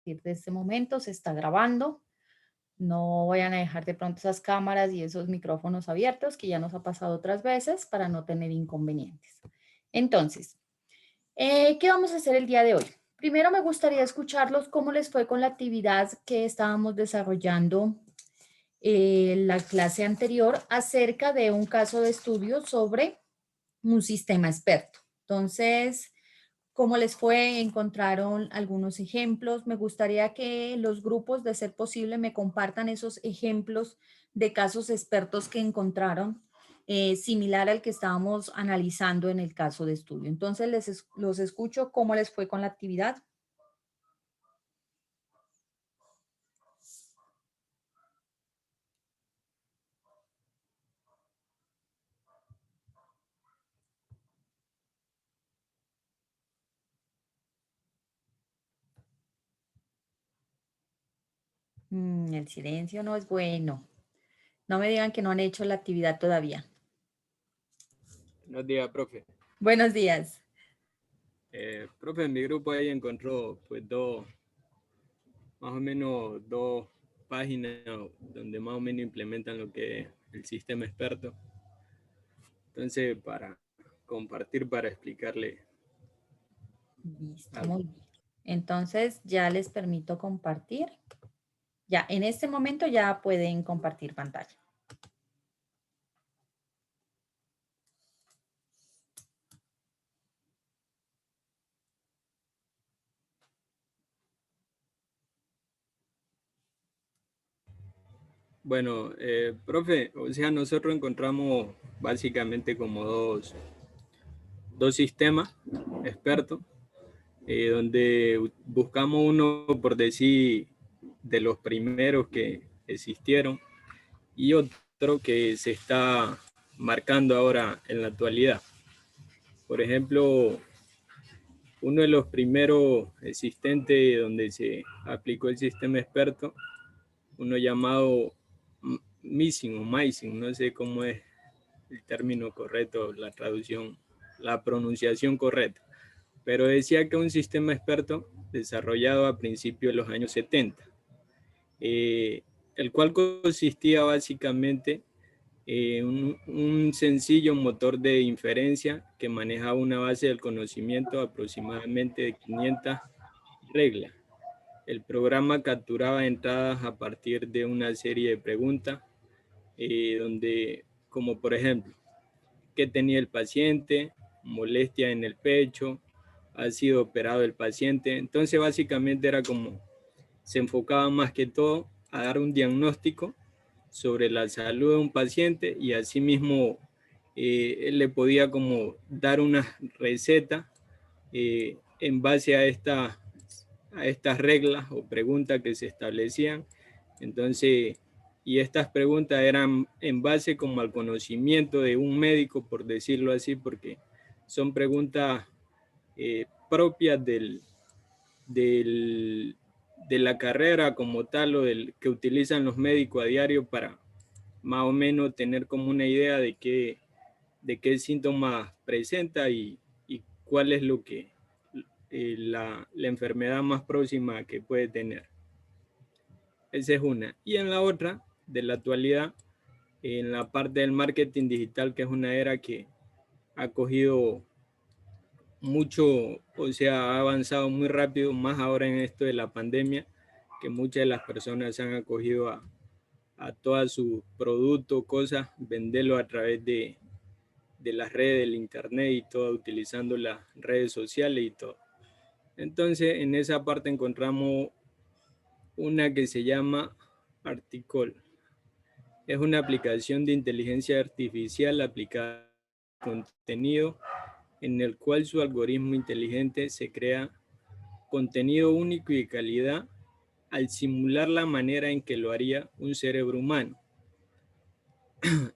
partir de este momento se está grabando. No vayan a dejar de pronto esas cámaras y esos micrófonos abiertos que ya nos ha pasado otras veces para no tener inconvenientes. Entonces, ¿qué vamos a hacer el día de hoy? Primero me gustaría escucharlos cómo les fue con la actividad que estábamos desarrollando la clase anterior acerca de un caso de estudio sobre un sistema experto. Entonces, ¿cómo les fue? ¿Encontraron algunos ejemplos? Me gustaría que los grupos, de ser posible, me compartan esos ejemplos de casos expertos que encontraron, similar al que estábamos analizando en el caso de estudio. Entonces, los escucho. ¿Cómo les fue con la actividad? El silencio no es bueno. No me digan que no han hecho la actividad todavía. Buenos días, profe. Buenos días. Profe, en mi grupo ahí encontró pues más o menos dos páginas donde más o menos implementan lo que es el sistema experto. Entonces, para compartir, para explicarle Listo, algo. muy bien. Entonces, ya les permito compartir. Ya, en este momento ya pueden compartir pantalla. Bueno, profe, o sea, nosotros encontramos básicamente como dos sistemas expertos, donde buscamos uno, por decir, de los primeros que existieron, y otro que se está marcando ahora en la actualidad. Por ejemplo, uno de los primeros existentes donde se aplicó el sistema experto, uno llamado Missing o Missing, no sé cómo es el término correcto, la traducción, la pronunciación correcta, pero decía que un sistema experto desarrollado a principios de los años 70, el cual consistía básicamente un sencillo motor de inferencia que manejaba una base del conocimiento aproximadamente de 500 reglas. El programa capturaba entradas a partir de una serie de preguntas, donde, como por ejemplo, ¿qué tenía el paciente? Molestia en el pecho, ha sido operado el paciente. Entonces básicamente era como, se enfocaba más que todo a dar un diagnóstico sobre la salud de un paciente, y asimismo él le podía como dar una receta en base a estas reglas o preguntas que se establecían. Entonces, y estas preguntas eran en base como al conocimiento de un médico, por decirlo así, porque son preguntas propias de la carrera como tal, o del que utilizan los médicos a diario para más o menos tener como una idea de qué síntomas presenta, y cuál es lo que la enfermedad más próxima que puede tener. Esa es una. Y en la otra, de la actualidad, en la parte del marketing digital, que es una era que ha cogido mucho, o sea, ha avanzado muy rápido, más ahora en esto de la pandemia, que muchas de las personas se han acogido a todos sus productos, cosas, venderlo a través de las redes, del internet y todo, utilizando las redes sociales y todo. Entonces, en esa parte encontramos una que se llama Articol. Es una aplicación de inteligencia artificial aplicada a contenido, en el cual su algoritmo inteligente se crea contenido único y de calidad al simular la manera en que lo haría un cerebro humano.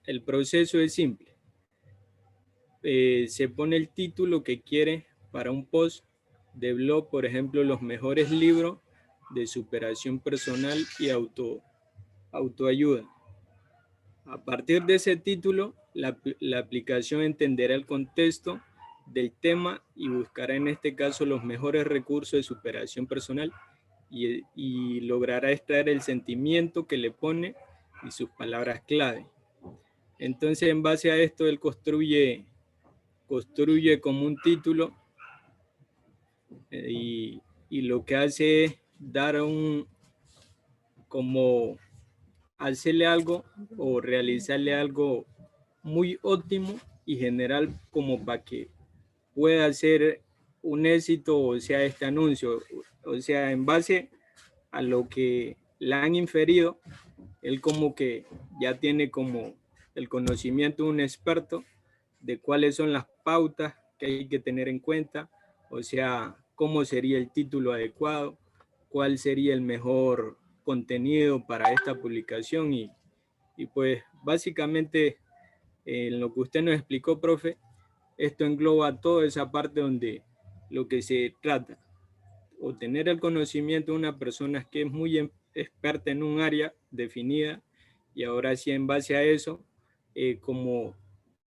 El proceso es simple. Se pone el título que quiere para un post de blog, por ejemplo, los mejores libros de superación personal y autoayuda. A partir de ese título, la aplicación entenderá el contexto del tema y buscará en este caso los mejores recursos de superación personal y logrará extraer el sentimiento que le pone y sus palabras clave. Entonces, en base a esto, él construye como un título y lo que hace es dar como hacerle algo o realizarle algo muy óptimo y general como para que pueda ser un éxito, o sea, este anuncio. O sea, en base a lo que le han inferido, él como que ya tiene como el conocimiento de un experto de cuáles son las pautas que hay que tener en cuenta, o sea, cómo sería el título adecuado, cuál sería el mejor contenido para esta publicación y pues básicamente en lo que usted nos explicó, profe, esto engloba toda esa parte donde lo que se trata, o tener el conocimiento de una persona que es muy experta en un área definida y ahora sí en base a eso, como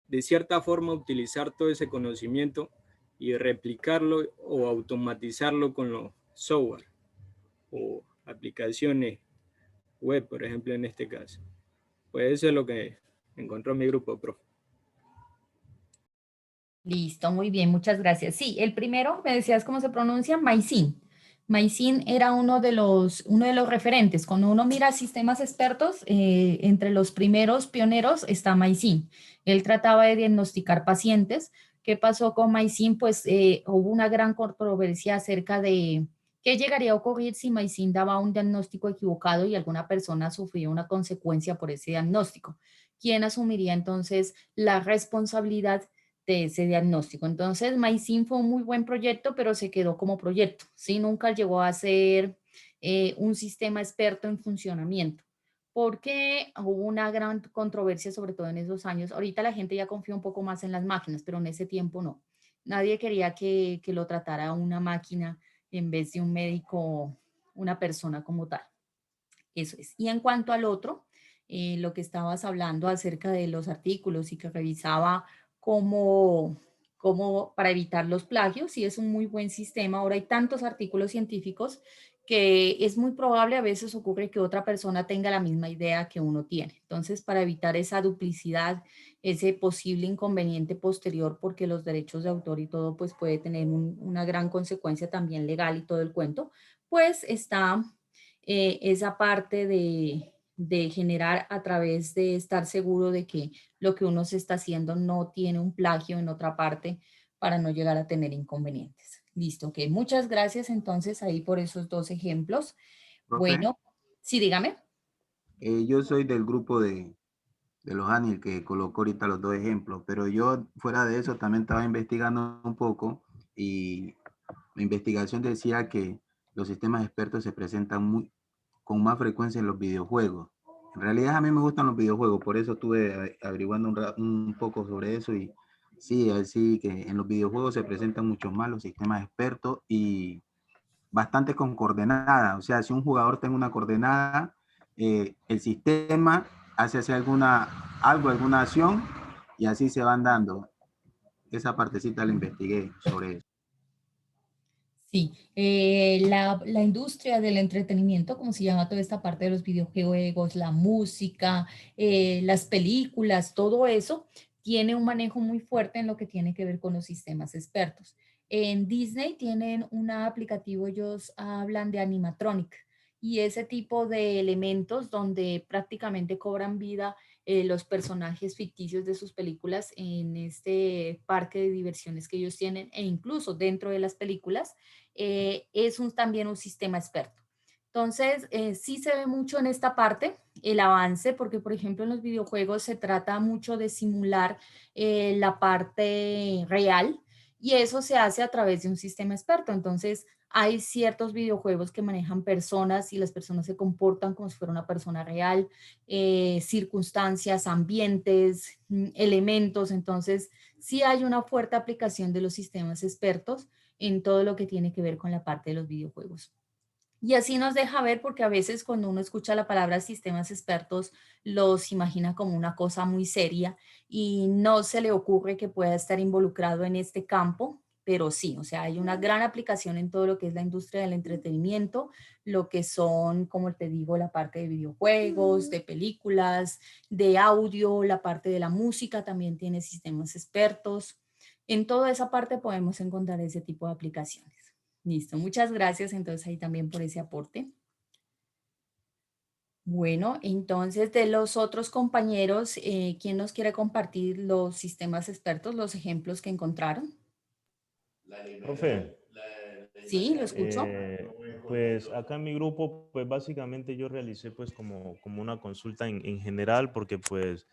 de cierta forma utilizar todo ese conocimiento y replicarlo o automatizarlo con los software o aplicaciones web, por ejemplo, en este caso. Pues eso es lo que encontró mi grupo, profe. Listo, muy bien, muchas gracias. Sí, el primero, me decías cómo se pronuncia, Maicin. Maicin era uno de los referentes. Cuando uno mira sistemas expertos, entre los primeros pioneros está Maicin. Él trataba de diagnosticar pacientes. ¿Qué pasó con Maicin? Pues hubo una gran controversia acerca de qué llegaría a ocurrir si Maicin daba un diagnóstico equivocado y alguna persona sufría una consecuencia por ese diagnóstico. ¿Quién asumiría entonces la responsabilidad de ese diagnóstico? Entonces, MySIN fue un muy buen proyecto, pero se quedó como proyecto, ¿sí? Nunca llegó a ser un sistema experto en funcionamiento, porque hubo una gran controversia, sobre todo en esos años. Ahorita la gente ya confía un poco más en las máquinas, pero en ese tiempo no. Nadie quería que lo tratara una máquina en vez de un médico, una persona como tal. Eso es. Y en cuanto al otro, lo que estabas hablando acerca de los artículos y que revisaba cómo, cómo para evitar los plagios, sí es un muy buen sistema. Ahora hay tantos artículos científicos que es muy probable, a veces ocurre que otra persona tenga la misma idea que uno tiene. Entonces, para evitar esa duplicidad, ese posible inconveniente posterior, porque los derechos de autor y todo, pues puede tener una gran consecuencia también legal y todo el cuento, pues está esa parte de generar a través de estar seguro de que lo que uno se está haciendo no tiene un plagio en otra parte para no llegar a tener inconvenientes. Listo, ok. Muchas gracias entonces ahí por esos dos ejemplos. Profe, Bueno, sí, dígame. yo soy del grupo de los Aniel que colocó ahorita los dos ejemplos, pero yo fuera de eso también estaba investigando un poco y la investigación decía que los sistemas expertos se presentan con más frecuencia en los videojuegos. En realidad a mí me gustan los videojuegos, por eso estuve averiguando un poco sobre eso y sí, así que en los videojuegos se presentan mucho más los sistemas expertos y bastante con coordenada. O sea, si un jugador tiene una coordenada, el sistema hace así alguna acción y así se van dando. Esa partecita la investigué sobre eso. Sí, la industria del entretenimiento, como se llama toda esta parte de los videojuegos, la música, las películas, todo eso, tiene un manejo muy fuerte en lo que tiene que ver con los sistemas expertos. En Disney tienen un aplicativo, ellos hablan de animatronic y ese tipo de elementos donde prácticamente cobran vida los personajes ficticios de sus películas en este parque de diversiones que ellos tienen e incluso dentro de las películas es también un sistema experto. Entonces, sí se ve mucho en esta parte el avance, porque por ejemplo en los videojuegos se trata mucho de simular la parte real y eso se hace a través de un sistema experto. Entonces, hay ciertos videojuegos que manejan personas y las personas se comportan como si fuera una persona real, circunstancias, ambientes, elementos. Entonces, sí hay una fuerte aplicación de los sistemas expertos en todo lo que tiene que ver con la parte de los videojuegos. Y así nos deja ver porque a veces cuando uno escucha la palabra sistemas expertos los imagina como una cosa muy seria y no se le ocurre que pueda estar involucrado en este campo, pero sí, o sea, hay una gran aplicación en todo lo que es la industria del entretenimiento, lo que son, como te digo, la parte de videojuegos, de películas, de audio, la parte de la música también tiene sistemas expertos. En toda esa parte podemos encontrar ese tipo de aplicaciones. Listo, muchas gracias entonces ahí también por ese aporte. Bueno, entonces de los otros compañeros, ¿quién nos quiere compartir los sistemas expertos, los ejemplos que encontraron? Profe, Sí, lo escucho. pues acá en mi grupo, pues básicamente yo realicé pues como una consulta en general porque pues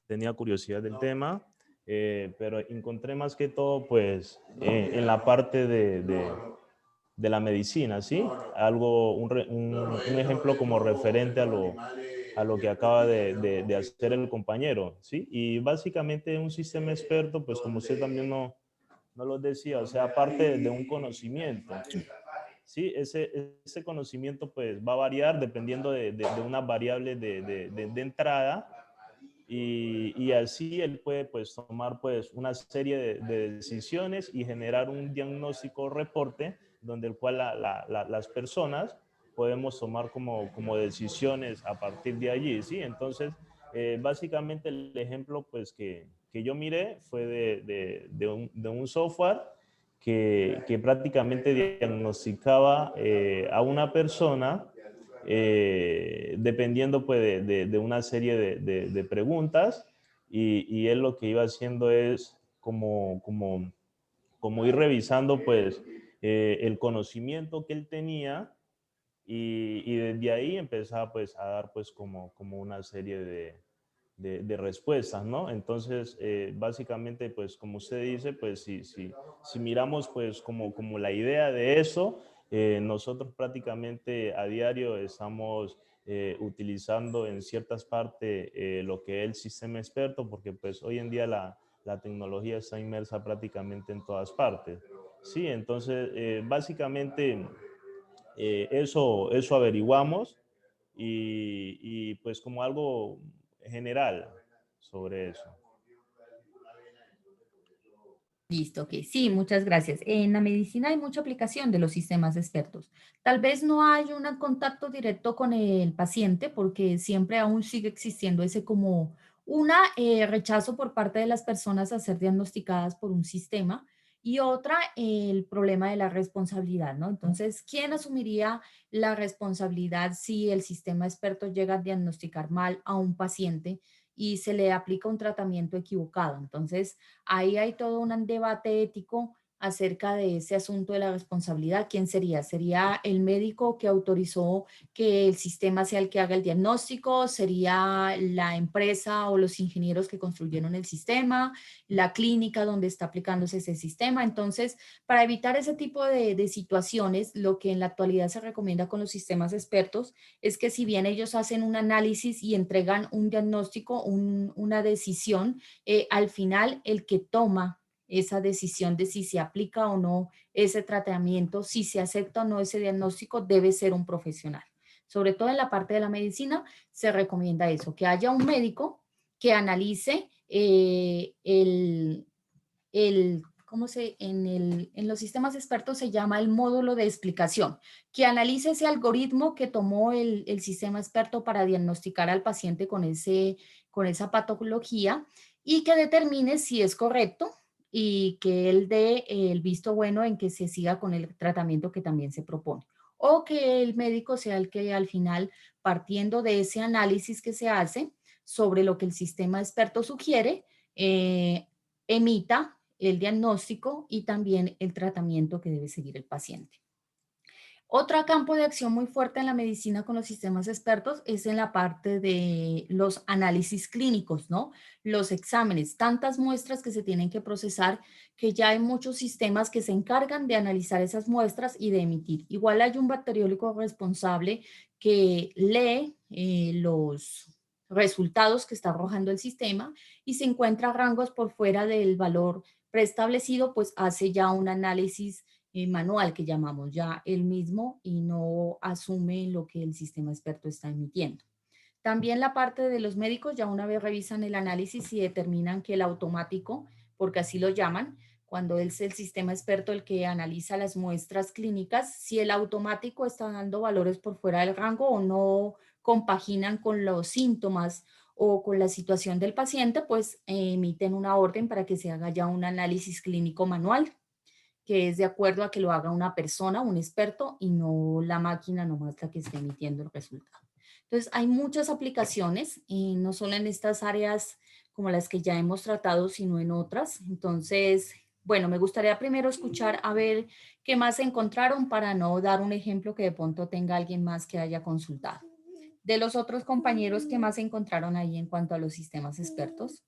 tenía curiosidad del tema, pero encontré más que todo pues en la parte de la medicina, ¿sí? Algo, un ejemplo como referente a lo que acaba de hacer el compañero, ¿sí? Y básicamente un sistema experto, pues como usted también no lo decía, o sea, aparte de un conocimiento, ¿sí? Ese conocimiento pues va a variar dependiendo de una variable de entrada y así él puede pues tomar pues una serie de decisiones y generar un diagnóstico reporte donde el cual las personas podemos tomar como decisiones a partir de allí, ¿sí? Entonces, básicamente el ejemplo pues que yo miré fue de un software que prácticamente diagnosticaba a una persona dependiendo pues de una serie de preguntas y él lo que iba haciendo es como ir revisando pues el conocimiento que él tenía y desde ahí empezaba pues a dar pues como una serie de respuestas, ¿no? Entonces, básicamente, pues como usted dice, pues si miramos pues como la idea de eso, nosotros prácticamente a diario estamos utilizando en ciertas partes lo que es el sistema experto, porque pues hoy en día la tecnología está inmersa prácticamente en todas partes. Sí, entonces, básicamente eso averiguamos y pues como algo general sobre eso. Listo, ok. Sí, muchas gracias. En la medicina hay mucha aplicación de los sistemas expertos. Tal vez no hay un contacto directo con el paciente porque siempre aún sigue existiendo ese como rechazo por parte de las personas a ser diagnosticadas por un sistema y otra, el problema de la responsabilidad, ¿no? Entonces, ¿quién asumiría la responsabilidad si el sistema experto llega a diagnosticar mal a un paciente y se le aplica un tratamiento equivocado? Entonces, ahí hay todo un debate ético acerca de ese asunto de la responsabilidad. ¿Quién sería? ¿Sería el médico que autorizó que el sistema sea el que haga el diagnóstico? ¿Sería la empresa o los ingenieros que construyeron el sistema? ¿La clínica donde está aplicándose ese sistema? Entonces, para evitar ese tipo de situaciones, lo que en la actualidad se recomienda con los sistemas expertos es que si bien ellos hacen un análisis y entregan un diagnóstico, una decisión, al final el que toma esa decisión de si se aplica o no ese tratamiento, si se acepta o no ese diagnóstico, debe ser un profesional. Sobre todo en la parte de la medicina se recomienda eso, que haya un médico que analice en los sistemas expertos se llama el módulo de explicación, que analice ese algoritmo que tomó el sistema experto para diagnosticar al paciente con esa patología y que determine si es correcto y que él dé el visto bueno en que se siga con el tratamiento que también se propone. O que el médico sea el que al final, partiendo de ese análisis que se hace sobre lo que el sistema experto sugiere, emita el diagnóstico y también el tratamiento que debe seguir el paciente. Otro campo de acción muy fuerte en la medicina con los sistemas expertos es en la parte de los análisis clínicos, ¿no? Los exámenes, tantas muestras que se tienen que procesar que ya hay muchos sistemas que se encargan de analizar esas muestras y de emitir. Igual hay un bacteriólogo responsable que lee los resultados que está arrojando el sistema y se encuentra rangos por fuera del valor preestablecido, pues hace ya un análisis manual que llamamos ya el mismo y no asume lo que el sistema experto está emitiendo. También la parte de los médicos, ya una vez revisan el análisis y determinan que el automático, porque así lo llaman, cuando es el sistema experto el que analiza las muestras clínicas, si el automático está dando valores por fuera del rango o no compaginan con los síntomas o con la situación del paciente, pues emiten una orden para que se haga ya un análisis clínico manual, que es de acuerdo a que lo haga una persona, un experto, y no la máquina nomás la que esté emitiendo el resultado. Entonces, hay muchas aplicaciones, no solo en estas áreas como las que ya hemos tratado, sino en otras. Entonces, bueno, me gustaría primero escuchar a ver qué más encontraron para no dar un ejemplo que de pronto tenga alguien más que haya consultado. De los otros compañeros, ¿qué más encontraron ahí en cuanto a los sistemas expertos?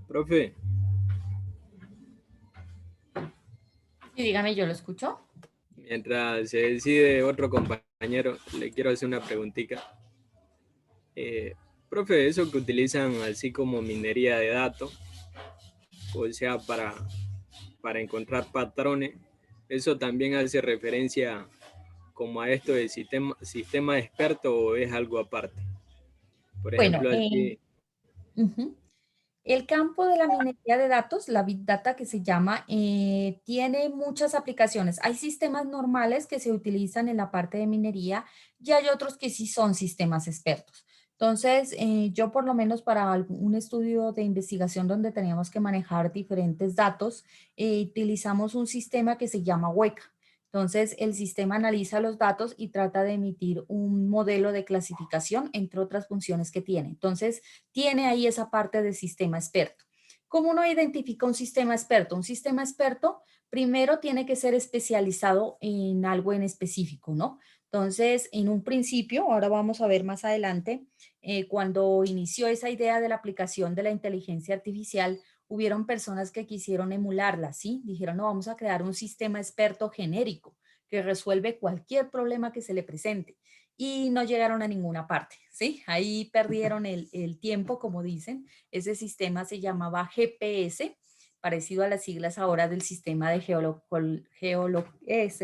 Profe, Sí, dígame, yo lo escucho. mientras se decide otro compañero, le quiero hacer una preguntita. Profe, eso que utilizan así como minería de datos, o sea, para encontrar patrones, eso también hace referencia como a esto de sistema experto o es algo aparte. Por Bueno, ejemplo, aquí, ujú. El campo de la minería de datos, la Big Data que se llama, tiene muchas aplicaciones. Hay sistemas normales que se utilizan en la parte de minería y hay otros que sí son sistemas expertos. Entonces, yo por lo menos para un estudio de investigación donde teníamos que manejar diferentes datos, utilizamos un sistema que se llama Weka. Entonces, el sistema analiza los datos y trata de emitir un modelo de clasificación, entre otras funciones que tiene. Entonces, tiene ahí esa parte de sistema experto. ¿Cómo uno identifica un sistema experto? Un sistema experto primero tiene que ser especializado en algo en específico, ¿no? Entonces, en un principio, ahora vamos a ver más adelante, cuando inició esa idea de la aplicación de la inteligencia artificial, hubieron personas que quisieron emularla, ¿sí? Dijeron, no, vamos a crear un sistema experto genérico que resuelve cualquier problema que se le presente y no llegaron a ninguna parte, ¿sí? Ahí perdieron el tiempo, como dicen. Ese sistema se llamaba GPS, parecido a las siglas ahora del sistema de se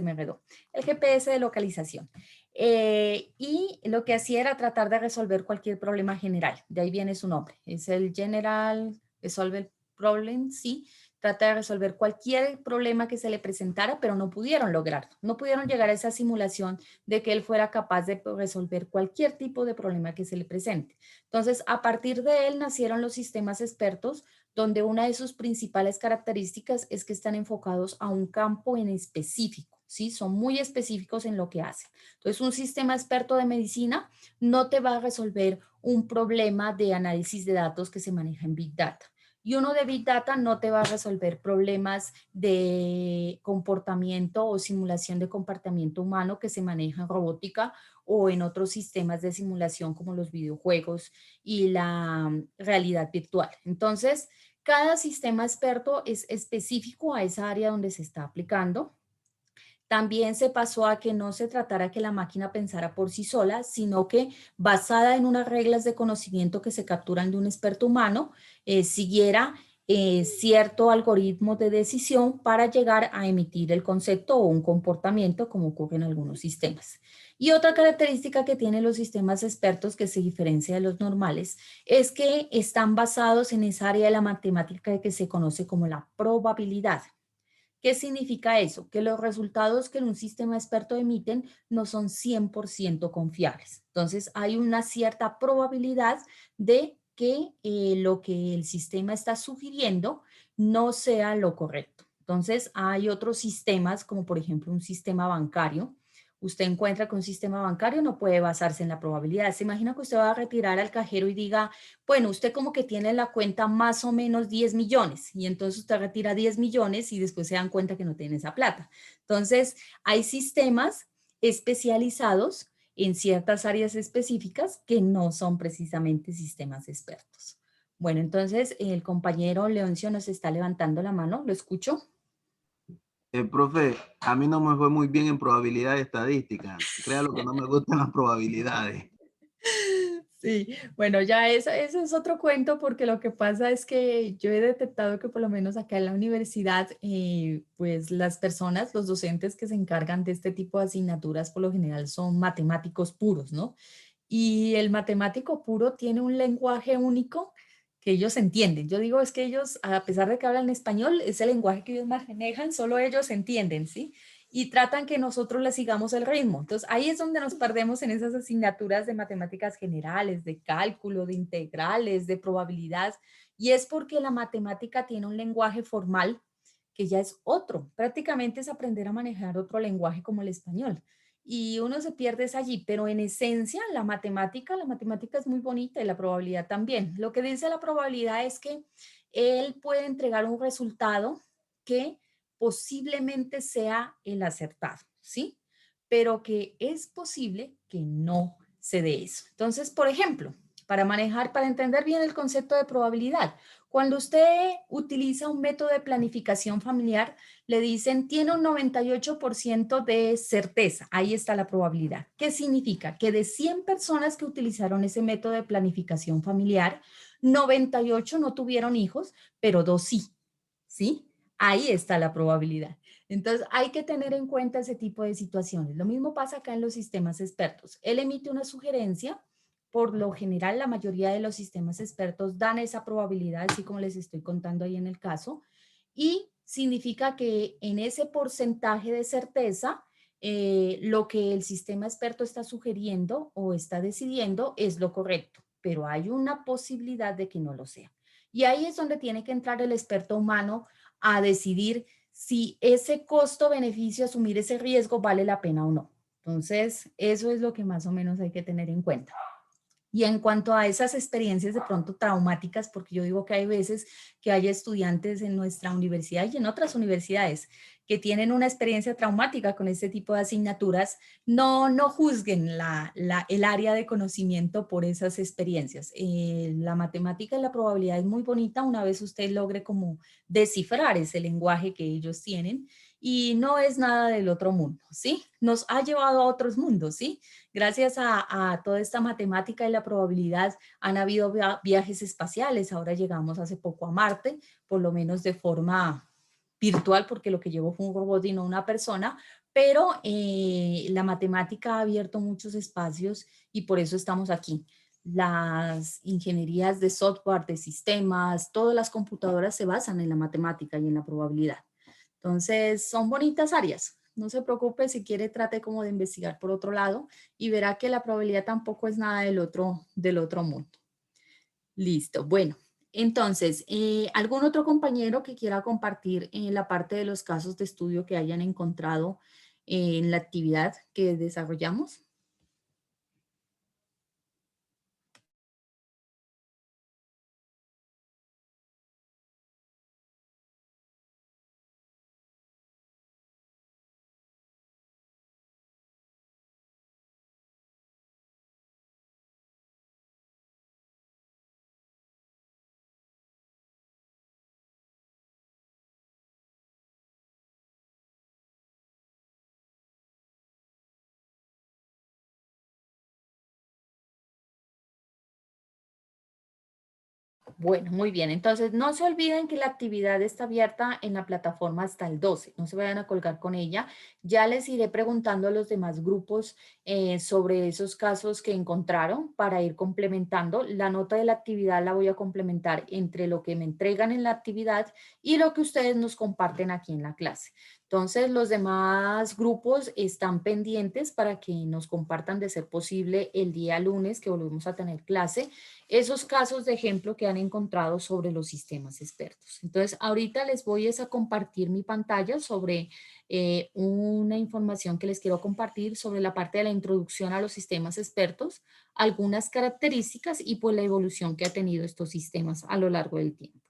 me enredó, el GPS de localización. Y lo que hacía era tratar de resolver cualquier problema general, de ahí viene su nombre, es el General Resolve Problem, sí, trata de resolver cualquier problema que se le presentara, pero no pudieron lograrlo, no pudieron llegar a esa simulación de que él fuera capaz de resolver cualquier tipo de problema que se le presente. Entonces, a partir de él nacieron los sistemas expertos, donde una de sus principales características es que están enfocados a un campo en específico, ¿sí? Son muy específicos en lo que hacen. Entonces, un sistema experto de medicina no te va a resolver un problema de análisis de datos que se maneja en Big Data. Y uno de Big Data no te va a resolver problemas de comportamiento o simulación de comportamiento humano que se maneja en robótica o en otros sistemas de simulación como los videojuegos y la realidad virtual. Entonces, cada sistema experto es específico a esa área donde se está aplicando. También se pasó a que no se tratara que la máquina pensara por sí sola, sino que basada en unas reglas de conocimiento que se capturan de un experto humano, siguiera cierto algoritmo de decisión para llegar a emitir el concepto o un comportamiento como ocurre en algunos sistemas. Y otra característica que tienen los sistemas expertos que se diferencia de los normales es que están basados en esa área de la matemática que se conoce como la probabilidad. ¿Qué significa eso? Que los resultados que un sistema experto emiten no son 100% confiables. Entonces, hay una cierta probabilidad de que lo que el sistema está sugiriendo no sea lo correcto. Entonces, hay otros sistemas, como por ejemplo un sistema bancario. Usted encuentra que un sistema bancario no puede basarse en la probabilidad. Se imagina que usted va a retirar al cajero y diga, bueno, usted como que tiene en la cuenta más o menos 10 millones y entonces usted retira 10 millones y después se dan cuenta que no tiene esa plata. Entonces, hay sistemas especializados en ciertas áreas específicas que no son precisamente sistemas expertos. Bueno, entonces el compañero Leoncio nos está levantando la mano, ¿lo escucho? Profe, a mí no me fue muy bien en probabilidad y estadística. Créalo que no me gustan las probabilidades. Sí, bueno, ya eso es otro cuento porque lo que pasa es que yo he detectado que por lo menos acá en la universidad, pues las personas, los docentes que se encargan de este tipo de asignaturas por lo general son matemáticos puros, ¿no? Y el matemático puro tiene un lenguaje único que ellos entienden. Yo digo es que ellos, a pesar de que hablan español, es el lenguaje que ellos manejan, solo ellos entienden, ¿sí? Y tratan que nosotros les sigamos el ritmo. Entonces ahí es donde nos perdemos en esas asignaturas de matemáticas generales, de cálculo, de integrales, de probabilidad. Y es porque la matemática tiene un lenguaje formal que ya es otro. Prácticamente es aprender a manejar otro lenguaje como el español y uno se pierde es allí, pero en esencia la matemática es muy bonita y la probabilidad también. Lo que dice la probabilidad es que él puede entregar un resultado que posiblemente sea el acertado, ¿sí? Pero que es posible que no se dé eso. Entonces, por ejemplo, para entender bien el concepto de probabilidad, cuando usted utiliza un método de planificación familiar, le dicen tiene un 98% de certeza. Ahí está la probabilidad. ¿Qué significa? Que de 100 personas que utilizaron ese método de planificación familiar, 98 no tuvieron hijos, pero 2 sí. ¿Sí? Ahí está la probabilidad. Entonces, hay que tener en cuenta ese tipo de situaciones. Lo mismo pasa acá en los sistemas expertos. Él emite una sugerencia. Por lo general, la mayoría de los sistemas expertos dan esa probabilidad, así como les estoy contando ahí en el caso, y significa que en ese porcentaje de certeza, lo que el sistema experto está sugiriendo o está decidiendo es lo correcto, pero hay una posibilidad de que no lo sea. Y ahí es donde tiene que entrar el experto humano a decidir si ese costo-beneficio, asumir ese riesgo, vale la pena o no. Entonces, eso es lo que más o menos hay que tener en cuenta. Y en cuanto a esas experiencias de pronto traumáticas, porque yo digo que hay veces que hay estudiantes en nuestra universidad y en otras universidades que tienen una experiencia traumática con este tipo de asignaturas, no juzguen el área de conocimiento por esas experiencias. La matemática y la probabilidad es muy bonita una vez usted logre como descifrar ese lenguaje que ellos tienen y no es nada del otro mundo, ¿sí? Nos ha llevado a otros mundos, ¿sí? Gracias a toda esta matemática y la probabilidad han habido viajes espaciales. Ahora llegamos hace poco a Marte, por lo menos de forma virtual, porque lo que llevó fue un robot y no una persona, pero la matemática ha abierto muchos espacios y por eso estamos aquí. Las ingenierías de software, de sistemas, todas las computadoras se basan en la matemática y en la probabilidad. Entonces, son bonitas áreas. No se preocupe, si quiere trate como de investigar por otro lado y verá que la probabilidad tampoco es nada del otro mundo. Listo, bueno. Entonces, ¿algún otro compañero que quiera compartir la parte de los casos de estudio que hayan encontrado en la actividad que desarrollamos? Bueno, muy bien. Entonces, no se olviden que la actividad está abierta en la plataforma hasta el 12. No se vayan a colgar con ella. Ya les iré preguntando a los demás grupos sobre esos casos que encontraron para ir complementando. La nota de la actividad la voy a complementar entre lo que me entregan en la actividad y lo que ustedes nos comparten aquí en la clase. Entonces, los demás grupos están pendientes para que nos compartan de ser posible el día lunes que volvemos a tener clase esos casos de ejemplo que han encontrado sobre los sistemas expertos. Entonces, ahorita les voy a compartir mi pantalla sobre una información que les quiero compartir sobre la parte de la introducción a los sistemas expertos, algunas características y pues la evolución que ha tenido estos sistemas a lo largo del tiempo.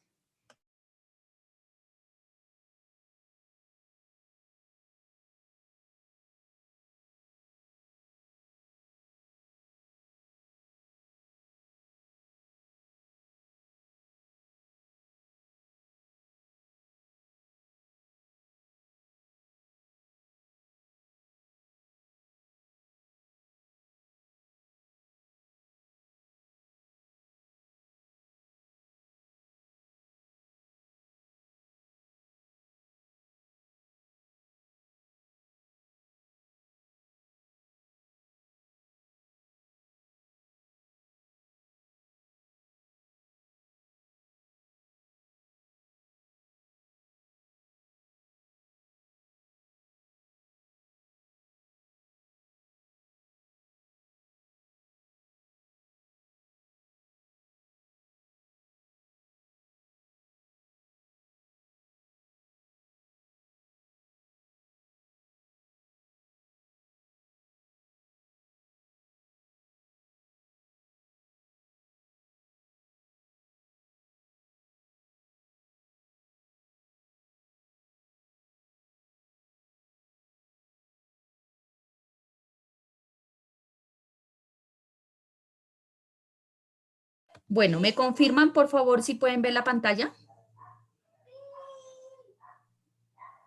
Bueno, ¿me confirman, por favor, si pueden ver la pantalla?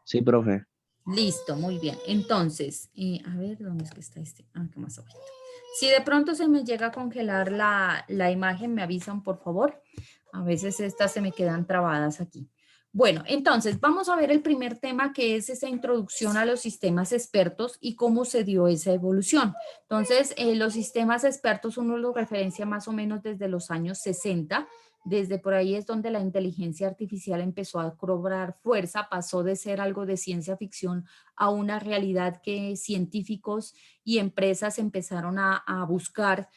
Sí, profe. Listo, muy bien. Entonces, a ver, ¿dónde es que está este? Ah, qué más abajito. Si de pronto se me llega a congelar la imagen, me avisan, por favor. A veces estas se me quedan trabadas aquí. Bueno, entonces vamos a ver el primer tema, que es esa introducción a los sistemas expertos y cómo se dio esa evolución. Entonces, los sistemas expertos uno los referencia más o menos desde los años 60. Desde por ahí es donde la inteligencia artificial empezó a cobrar fuerza, pasó de ser algo de ciencia ficción a una realidad que científicos y empresas empezaron a buscar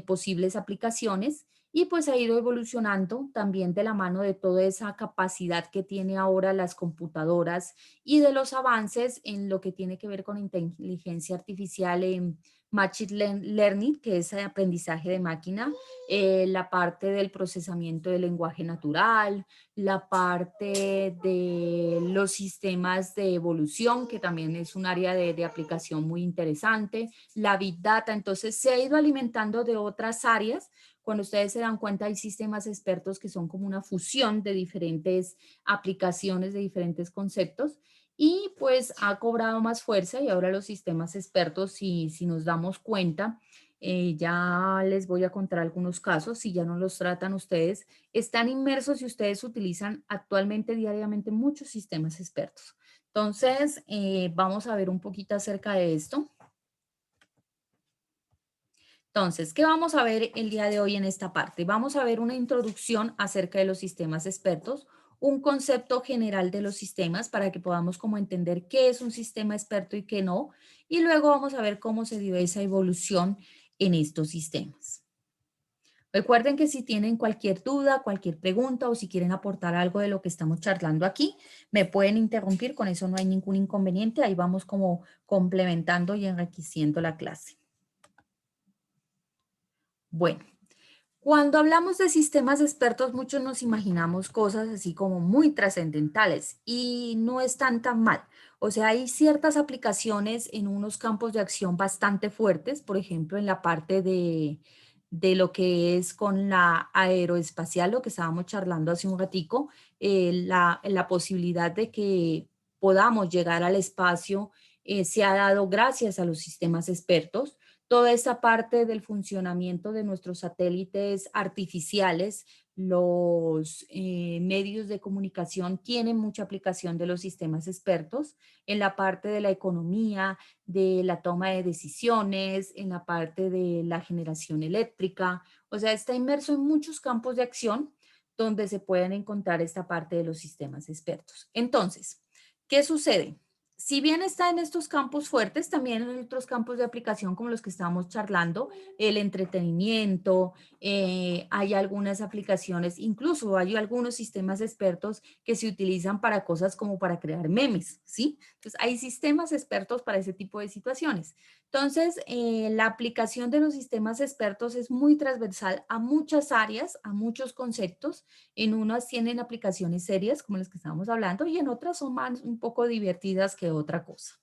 posibles aplicaciones, y pues ha ido evolucionando también de la mano de toda esa capacidad que tiene ahora las computadoras y de los avances en lo que tiene que ver con inteligencia artificial en Machine Learning, que es aprendizaje de máquina, la parte del procesamiento del lenguaje natural, la parte de los sistemas de evolución, que también es un área de aplicación muy interesante, la Big Data. Entonces se ha ido alimentando de otras áreas. Cuando ustedes se dan cuenta, hay sistemas expertos que son como una fusión de diferentes aplicaciones, de diferentes conceptos, y pues ha cobrado más fuerza, y ahora los sistemas expertos, si nos damos cuenta, ya les voy a contar algunos casos, si ya no los tratan ustedes, están inmersos y ustedes utilizan actualmente diariamente muchos sistemas expertos. Entonces, vamos a ver un poquito acerca de esto. Entonces, ¿qué vamos a ver el día de hoy en esta parte? Vamos a ver una introducción acerca de los sistemas expertos, un concepto general de los sistemas para que podamos como entender qué es un sistema experto y qué no, y luego vamos a ver cómo se dio esa evolución en estos sistemas. Recuerden que si tienen cualquier duda, cualquier pregunta o si quieren aportar algo de lo que estamos charlando aquí, me pueden interrumpir, con eso no hay ningún inconveniente, ahí vamos como complementando y enriqueciendo la clase. Bueno, cuando hablamos de sistemas expertos, muchos nos imaginamos cosas así como muy trascendentales, y no están tan mal. O sea, hay ciertas aplicaciones en unos campos de acción bastante fuertes, por ejemplo, en la parte de lo que es con la aeroespacial, lo que estábamos charlando hace un ratico, la posibilidad de que podamos llegar al espacio se ha dado gracias a los sistemas expertos. Toda esa parte del funcionamiento de nuestros satélites artificiales, los medios de comunicación tienen mucha aplicación de los sistemas expertos en la parte de la economía, de la toma de decisiones, en la parte de la generación eléctrica. O sea, está inmerso en muchos campos de acción donde se pueden encontrar esta parte de los sistemas expertos. Entonces, ¿qué sucede? Si bien está en estos campos fuertes, también en otros campos de aplicación como los que estamos charlando, el entretenimiento, hay algunas aplicaciones, incluso hay algunos sistemas expertos que se utilizan para cosas como para crear memes, ¿sí? Entonces, hay sistemas expertos para ese tipo de situaciones. Entonces, la aplicación de los sistemas expertos es muy transversal a muchas áreas, a muchos conceptos. En unas tienen aplicaciones serias, como las que estábamos hablando, y en otras son más un poco divertidas que otra cosa.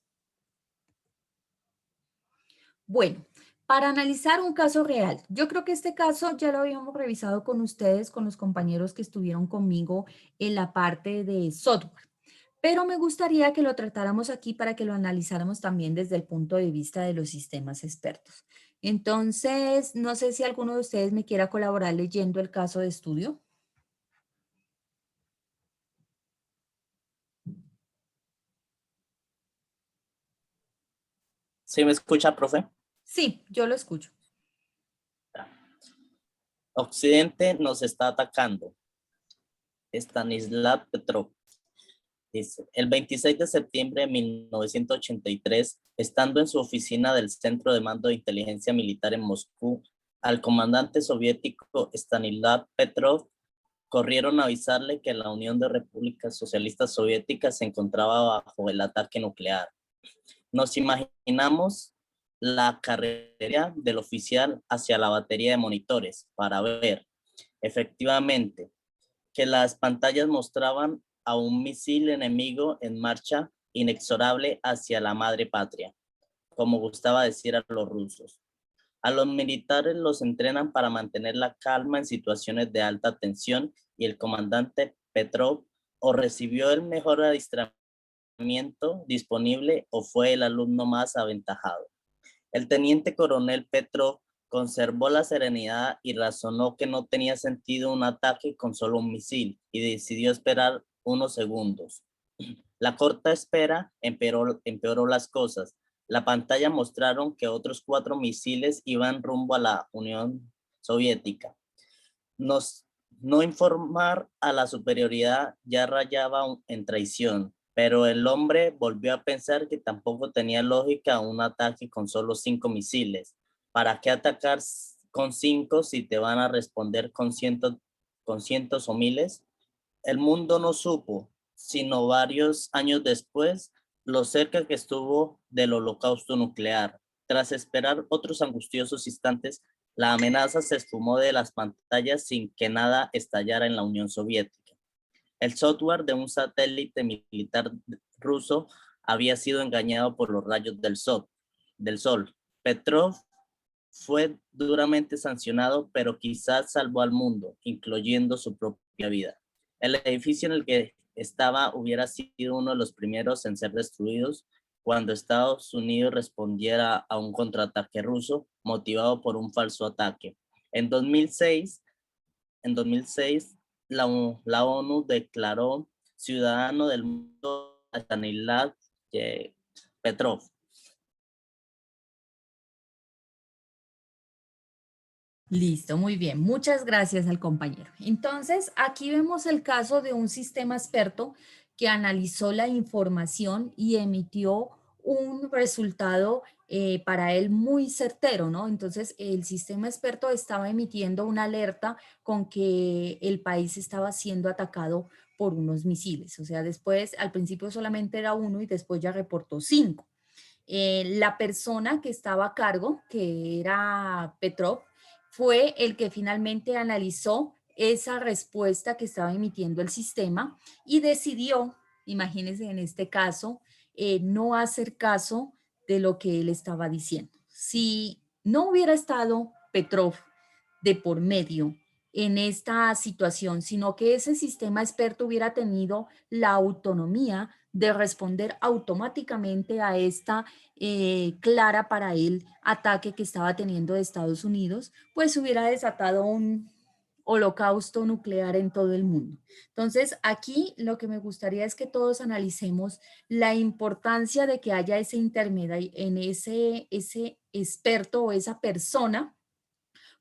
Bueno, para analizar un caso real, yo creo que este caso ya lo habíamos revisado con ustedes, con los compañeros que estuvieron conmigo en la parte de software, pero me gustaría que lo tratáramos aquí para que lo analizáramos también desde el punto de vista de los sistemas expertos. Entonces, no sé si alguno de ustedes me quiera colaborar leyendo el caso de estudio. ¿Sí me escucha, profe? Sí, yo lo escucho. Occidente nos está atacando. Stanislav Petrov dice, el 26 de septiembre de 1983, estando en su oficina del Centro de Mando de Inteligencia Militar en Moscú, al comandante soviético Stanislav Petrov corrieron a avisarle que la Unión de Repúblicas Socialistas Soviéticas se encontraba bajo el ataque nuclear. Nos imaginamos la carrera del oficial hacia la batería de monitores para ver, efectivamente, que las pantallas mostraban a un misil enemigo en marcha inexorable hacia la madre patria, como gustaba decir a los rusos. A los militares los entrenan para mantener la calma en situaciones de alta tensión y el comandante Petrov o recibió el mejor adiestramiento disponible o fue el alumno más aventajado. El teniente coronel Petrov conservó la serenidad y razonó que no tenía sentido un ataque con solo un misil y decidió esperar unos segundos. La corta espera empeoró las cosas. La pantalla mostraron que otros 4 misiles iban rumbo a la Unión Soviética. No informar a la superioridad ya rayaba en traición, pero el hombre volvió a pensar que tampoco tenía lógica un ataque con solo 5 misiles. ¿Para qué atacar con 5 si te van a responder con cientos o miles? El mundo no supo, sino varios años después, lo cerca que estuvo del holocausto nuclear. Tras esperar otros angustiosos instantes, la amenaza se esfumó de las pantallas sin que nada estallara en la Unión Soviética. El software de un satélite militar ruso había sido engañado por los rayos del sol. Petrov fue duramente sancionado, pero quizás salvó al mundo, incluyendo su propia vida. El edificio en el que estaba hubiera sido uno de los primeros en ser destruidos cuando Estados Unidos respondiera a un contraataque ruso motivado por un falso ataque. En 2006 la ONU declaró ciudadano del mundo a Stanislav Petrov. Listo, muy bien. Muchas gracias al compañero. Entonces, aquí vemos el caso de un sistema experto que analizó la información y emitió un resultado para él muy certero, ¿no? Entonces, el sistema experto estaba emitiendo una alerta con que el país estaba siendo atacado por unos misiles. O sea, después, al principio solamente era uno y después ya reportó 5. La persona que estaba a cargo, que era Petrov, fue el que finalmente analizó esa respuesta que estaba emitiendo el sistema y decidió, imagínense en este caso, no hacer caso de lo que él estaba diciendo. Si no hubiera estado Petrov de por medio en esta situación, sino que ese sistema experto hubiera tenido la autonomía de responder automáticamente a esta clara para él ataque que estaba teniendo de Estados Unidos, pues hubiera desatado un holocausto nuclear en todo el mundo. Entonces, aquí lo que me gustaría es que todos analicemos la importancia de que haya ese intermedio en ese experto o esa persona,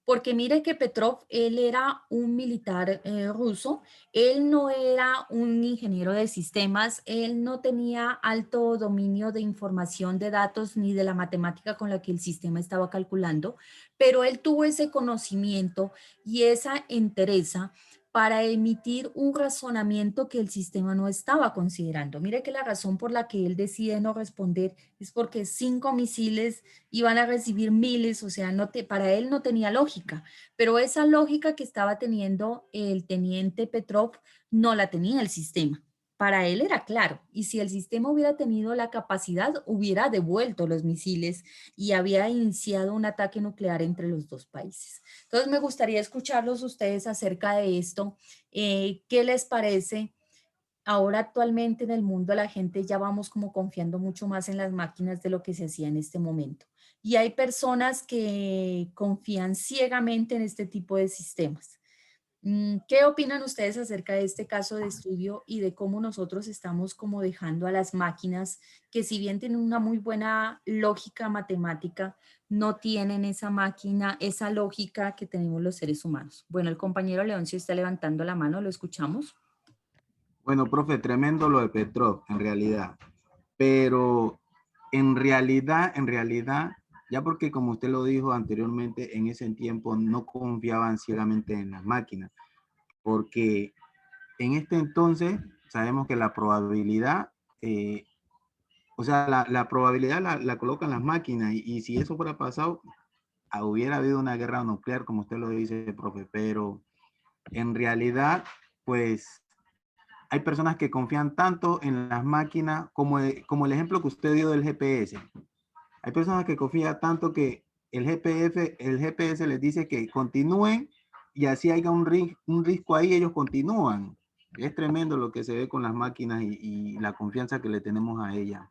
porque mire que Petrov, él era un militar ruso, él no era un ingeniero de sistemas, él no tenía alto dominio de información de datos ni de la matemática con la que el sistema estaba calculando, pero él tuvo ese conocimiento y esa entereza para emitir un razonamiento que el sistema no estaba considerando. Mire que la razón por la que él decide no responder es porque 5 misiles iban a recibir miles, o sea, para él no tenía lógica, pero esa lógica que estaba teniendo el teniente Petrov no la tenía el sistema. Para él era claro, y si el sistema hubiera tenido la capacidad, hubiera devuelto los misiles y había iniciado un ataque nuclear entre los dos países. Entonces me gustaría escucharlos ustedes acerca de esto. ¿Qué les parece? Ahora actualmente en el mundo la gente ya vamos como confiando mucho más en las máquinas de lo que se hacía en este momento. Y hay personas que confían ciegamente en este tipo de sistemas. ¿Qué opinan ustedes acerca de este caso de estudio y de cómo nosotros estamos como dejando a las máquinas que si bien tienen una muy buena lógica matemática, no tienen esa máquina, esa lógica que tenemos los seres humanos? Bueno, el compañero Leoncio está levantando la mano, ¿lo escuchamos? Bueno, profe, tremendo lo de Petrov, en realidad. Pero en realidad, ya porque como usted lo dijo anteriormente, en ese tiempo no confiaban ciegamente en las máquinas, porque en este entonces sabemos que la probabilidad, o sea, la probabilidad la colocan las máquinas y si eso fuera pasado, hubiera habido una guerra nuclear, como usted lo dice, profe, pero en realidad, pues hay personas que confían tanto en las máquinas como el ejemplo que usted dio del GPS. Hay personas que confían tanto que el GPS les dice que continúen y así haya un risco ahí, ellos continúan. Es tremendo lo que se ve con las máquinas y la confianza que le tenemos a ellas.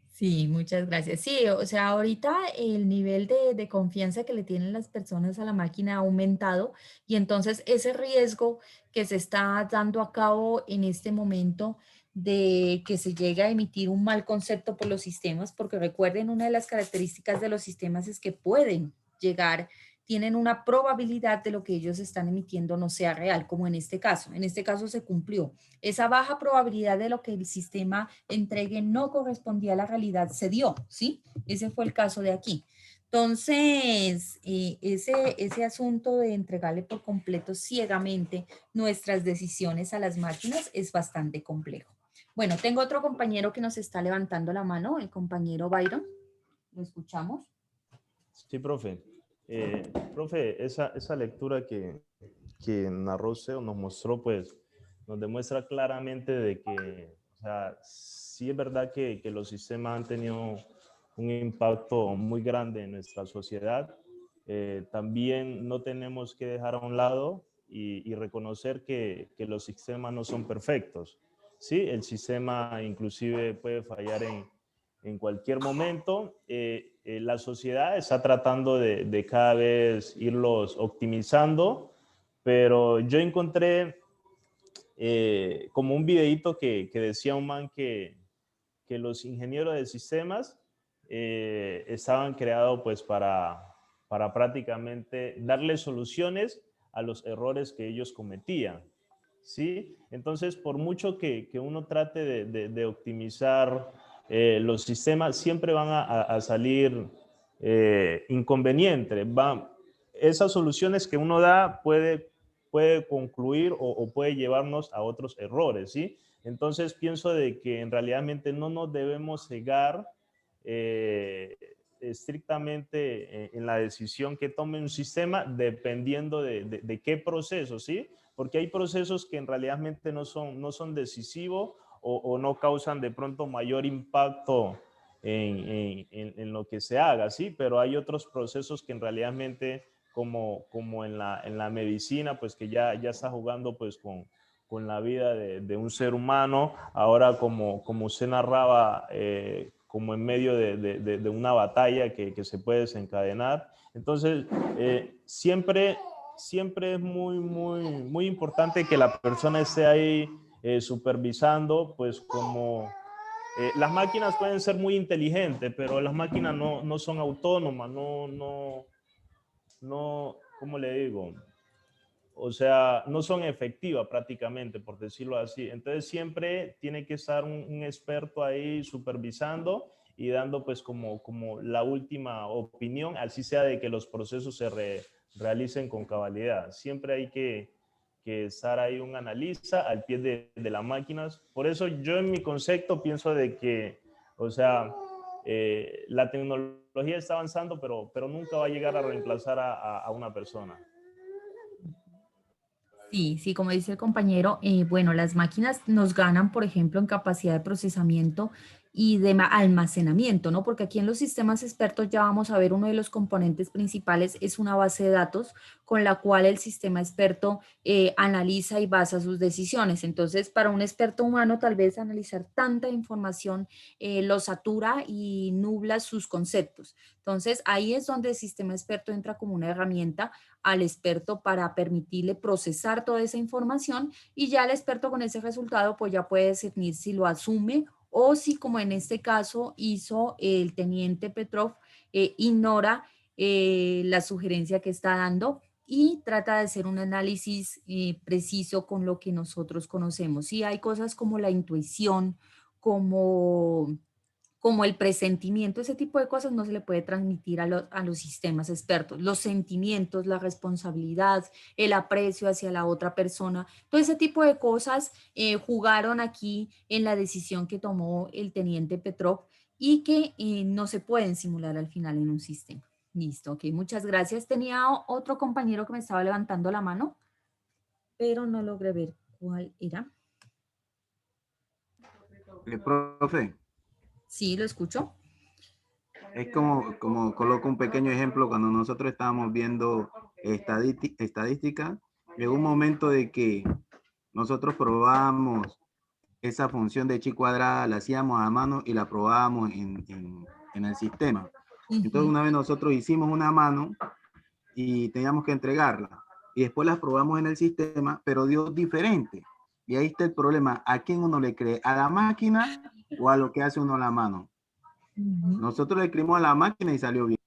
Sí, muchas gracias. Sí, o sea, ahorita el nivel de confianza que le tienen las personas a la máquina ha aumentado y entonces ese riesgo que se está dando a cabo en este momento de que se llegue a emitir un mal concepto por los sistemas, porque recuerden, una de las características de los sistemas es que pueden llegar, tienen una probabilidad de lo que ellos están emitiendo no sea real, como en este caso. En este caso se cumplió. Esa baja probabilidad de lo que el sistema entregue no correspondía a la realidad se dio, ¿sí? Ese fue el caso de aquí. Entonces, ese asunto de entregarle por completo ciegamente nuestras decisiones a las máquinas es bastante complejo. Bueno, tengo otro compañero que nos está levantando la mano, el compañero Byron. ¿Lo escuchamos? Sí, profe. Profe, esa lectura que narró usted o nos mostró, pues, nos demuestra claramente de que, o sea, sí es verdad que los sistemas han tenido un impacto muy grande en nuestra sociedad. También no tenemos que dejar a un lado y reconocer que los sistemas no son perfectos. Sí, el sistema inclusive puede fallar en cualquier momento. La sociedad está tratando de cada vez irlos optimizando, pero yo encontré como un videíto que decía un man que los ingenieros de sistemas estaban creados pues para prácticamente darle soluciones a los errores que ellos cometían. ¿Sí? Entonces, por mucho que uno trate de optimizar los sistemas, siempre van a salir inconvenientes. Esas soluciones que uno da puede concluir o puede llevarnos a otros errores, ¿sí? Entonces, pienso de que en realidad no nos debemos cegar estrictamente en la decisión que tome un sistema dependiendo de qué proceso, ¿sí? Porque hay procesos que en realidad no son decisivos o no causan de pronto mayor impacto en lo que se haga, ¿sí? Pero hay otros procesos que en realidad como en la medicina, pues que ya está jugando pues con la vida de un ser humano, ahora como usted narraba, como en medio de una batalla que se puede desencadenar. Entonces, siempre es muy importante que la persona esté ahí supervisando, pues como las máquinas pueden ser muy inteligentes, pero las máquinas no son autónomas, ¿cómo le digo? O sea, no son efectivas prácticamente, por decirlo así. Entonces siempre tiene que estar un experto ahí supervisando y dando pues como la última opinión, así sea de que los procesos se realicen con cabalidad. Siempre hay que estar ahí un analista al pie de las máquinas. Por eso yo en mi concepto pienso de que, o sea, la tecnología está avanzando, pero nunca va a llegar a reemplazar a una persona. Sí, sí, como dice el compañero, bueno, las máquinas nos ganan, por ejemplo, en capacidad de procesamiento y de almacenamiento, ¿no? Porque aquí en los sistemas expertos ya vamos a ver uno de los componentes principales es una base de datos con la cual el sistema experto analiza y basa sus decisiones. Entonces, para un experto humano, tal vez analizar tanta información lo satura y nubla sus conceptos. Entonces, ahí es donde el sistema experto entra como una herramienta al experto para permitirle procesar toda esa información y ya el experto con ese resultado pues ya puede definir si lo asume o si como en este caso hizo el teniente Petrov, ignora la sugerencia que está dando y trata de hacer un análisis preciso con lo que nosotros conocemos. Sí, hay cosas como la intuición, como el presentimiento, ese tipo de cosas no se le puede transmitir a los sistemas expertos. Los sentimientos, la responsabilidad, el aprecio hacia la otra persona, todo ese tipo de cosas jugaron aquí en la decisión que tomó el teniente Petrov y que no se pueden simular al final en un sistema. Listo, ok, muchas gracias. Tenía otro compañero que me estaba levantando la mano, pero no logré ver cuál era. Profe. Sí, lo escucho. Es como coloco un pequeño ejemplo, cuando nosotros estábamos viendo estadística, llegó un momento de que nosotros probábamos esa función de chi cuadrada, la hacíamos a mano y la probábamos en el sistema. Entonces una vez nosotros hicimos una mano y teníamos que entregarla. Y después las probamos en el sistema, pero dio diferente. Y ahí está el problema. ¿A quién uno le cree? ¿A la máquina o a lo que hace uno a la mano? Nosotros le escribimos a la máquina y salió bien.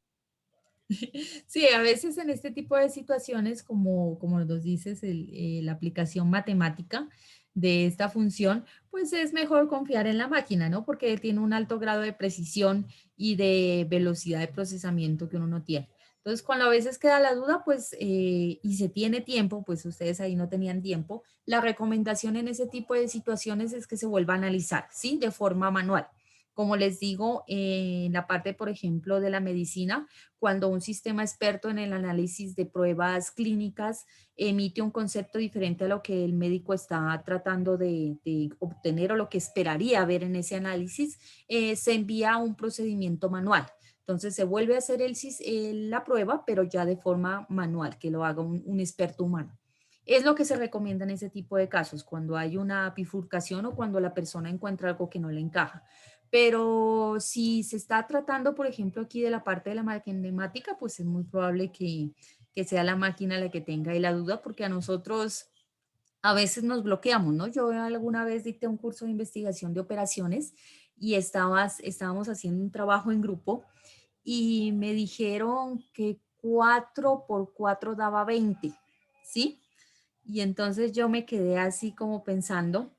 Sí, a veces en este tipo de situaciones, como nos dices, la aplicación matemática de esta función, pues es mejor confiar en la máquina, ¿no? Porque tiene un alto grado de precisión y de velocidad de procesamiento que uno no tiene. Entonces, cuando a veces queda la duda, pues, y se tiene tiempo, pues ustedes ahí no tenían tiempo, la recomendación en ese tipo de situaciones es que se vuelva a analizar, ¿sí? De forma manual. Como les digo, en la parte, por ejemplo, de la medicina, cuando un sistema experto en el análisis de pruebas clínicas emite un concepto diferente a lo que el médico está tratando de obtener o lo que esperaría ver en ese análisis, se envía a un procedimiento manual. Entonces se vuelve a hacer la prueba, pero ya de forma manual, que lo haga un experto humano. Es lo que se recomienda en ese tipo de casos, cuando hay una bifurcación o cuando la persona encuentra algo que no le encaja. Pero si se está tratando, por ejemplo, aquí de la parte de la matemática, pues es muy probable que sea la máquina la que tenga ahí la duda, porque a nosotros a veces nos bloqueamos, ¿no? Yo alguna vez dicté un curso de investigación de operaciones y estábamos haciendo un trabajo en grupo y me dijeron que 4 por 4 daba 20, ¿sí? Y entonces yo me quedé así como pensando,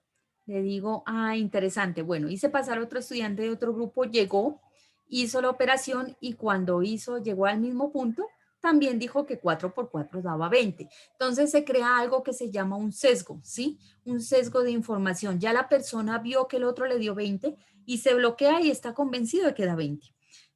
le digo, ah, interesante. Bueno, hice pasar a otro estudiante de otro grupo, llegó, hizo la operación y cuando llegó al mismo punto, también dijo que 4 por 4 daba 20. Entonces se crea algo que se llama un sesgo, ¿sí? Un sesgo de información. Ya la persona vio que el otro le dio 20 y se bloquea y está convencido de que da 20.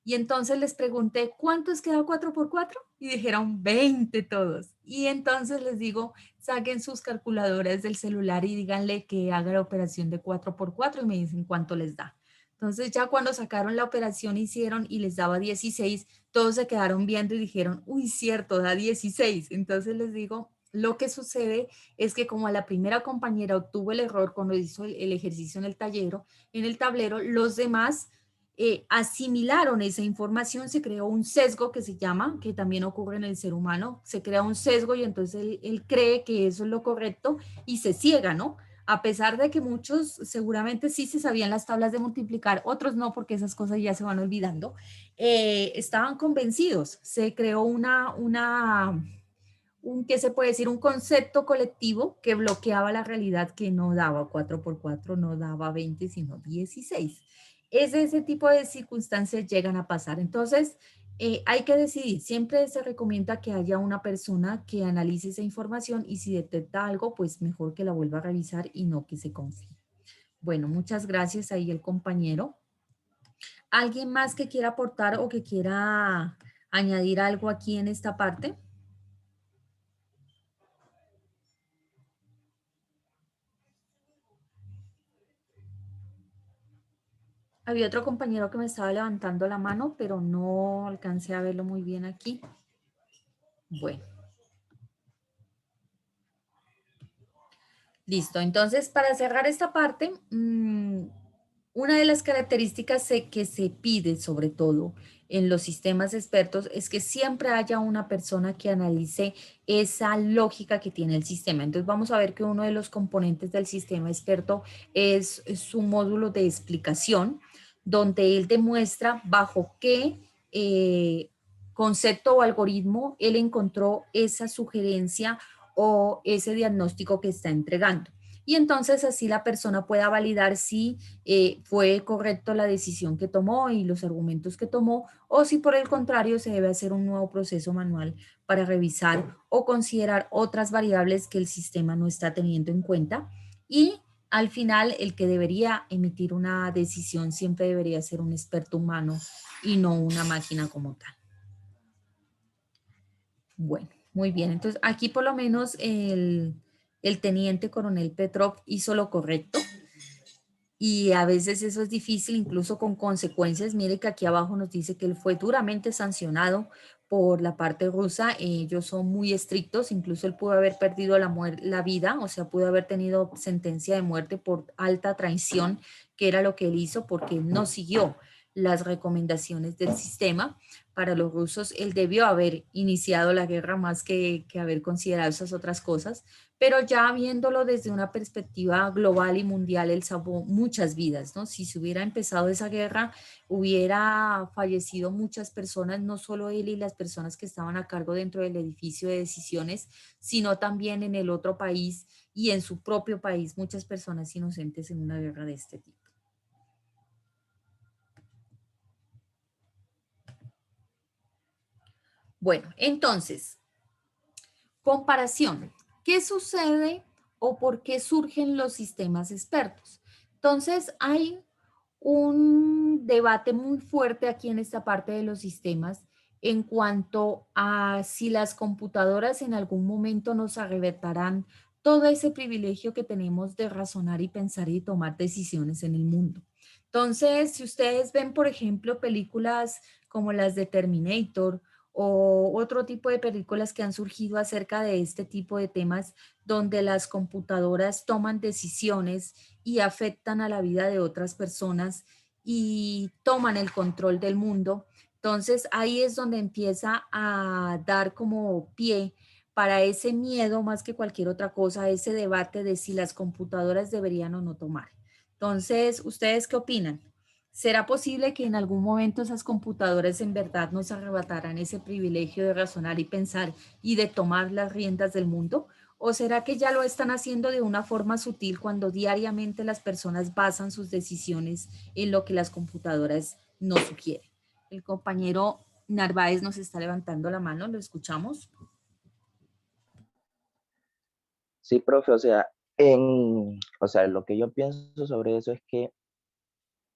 Y entonces les pregunté, ¿cuánto es que da 4 por 4? Y dijeron 20 todos. Y entonces les digo, saquen sus calculadoras del celular y díganle que haga la operación de 4 por 4 y me dicen cuánto les da. Entonces ya cuando sacaron la operación hicieron y les daba 16, todos se quedaron viendo y dijeron, uy, cierto, da 16. Entonces les digo, lo que sucede es que como a la primera compañera obtuvo el error cuando hizo el ejercicio en el tablero, los demás asimilaron esa información, se creó un sesgo que se llama, que también ocurre en el ser humano, se crea un sesgo y entonces él cree que eso es lo correcto y se ciega, ¿no? A pesar de que muchos seguramente sí se sabían las tablas de multiplicar, otros no, porque esas cosas ya se van olvidando, estaban convencidos, se creó ¿qué se puede decir? Un concepto colectivo que bloqueaba la realidad, que no daba 4 por 4, no daba 20, sino 16. Ese tipo de circunstancias llegan a pasar. Entonces, hay que decidir. Siempre se recomienda que haya una persona que analice esa información y si detecta algo, pues mejor que la vuelva a revisar y no que se confíe. Bueno, muchas gracias ahí el compañero. ¿Alguien más que quiera aportar o que quiera añadir algo aquí en esta parte? Había otro compañero que me estaba levantando la mano, pero no alcancé a verlo muy bien aquí. Bueno. Listo. Entonces, para cerrar esta parte, una de las características que se pide, sobre todo en los sistemas expertos, es que siempre haya una persona que analice esa lógica que tiene el sistema. Entonces, vamos a ver que uno de los componentes del sistema experto es su módulo de explicación, donde él demuestra bajo qué concepto o algoritmo él encontró esa sugerencia o ese diagnóstico que está entregando. Y entonces así la persona pueda validar si fue correcto la decisión que tomó y los argumentos que tomó, o si por el contrario se debe hacer un nuevo proceso manual para revisar o considerar otras variables que el sistema no está teniendo en cuenta. Y al final, el que debería emitir una decisión siempre debería ser un experto humano y no una máquina como tal. Bueno, muy bien. Entonces, aquí por lo menos el teniente coronel Petrov hizo lo correcto. y a veces eso es difícil, incluso con consecuencias. Mire que aquí abajo nos dice que él fue duramente sancionado por la parte rusa. Ellos son muy estrictos, incluso él pudo haber perdido la vida, o sea, pudo haber tenido sentencia de muerte por alta traición, que era lo que él hizo porque no siguió las recomendaciones del sistema. Para los rusos, él debió haber iniciado la guerra más que haber considerado esas otras cosas, pero ya viéndolo desde una perspectiva global y mundial, él salvó muchas vidas, ¿no? Si se hubiera empezado esa guerra, hubiera fallecido muchas personas, no solo él y las personas que estaban a cargo dentro del edificio de decisiones, sino también en el otro país y en su propio país, muchas personas inocentes en una guerra de este tipo. Bueno, entonces, comparación. ¿Qué sucede o por qué surgen los sistemas expertos? Entonces, hay un debate muy fuerte aquí en esta parte de los sistemas en cuanto a si las computadoras en algún momento nos arrebatarán todo ese privilegio que tenemos de razonar y pensar y tomar decisiones en el mundo. Entonces, si ustedes ven, por ejemplo, películas como las de Terminator o otro tipo de películas que han surgido acerca de este tipo de temas donde las computadoras toman decisiones y afectan a la vida de otras personas y toman el control del mundo. Entonces ahí es donde empieza a dar como pie para ese miedo más que cualquier otra cosa, ese debate de si las computadoras deberían o no tomar. Entonces, ¿ustedes qué opinan? ¿Será posible que en algún momento esas computadoras en verdad nos arrebataran ese privilegio de razonar y pensar y de tomar las riendas del mundo? ¿O será que ya lo están haciendo de una forma sutil cuando diariamente las personas basan sus decisiones en lo que las computadoras nos sugieren? El compañero Narváez nos está levantando la mano, ¿lo escuchamos? Sí, profe, o sea, lo que yo pienso sobre eso es que,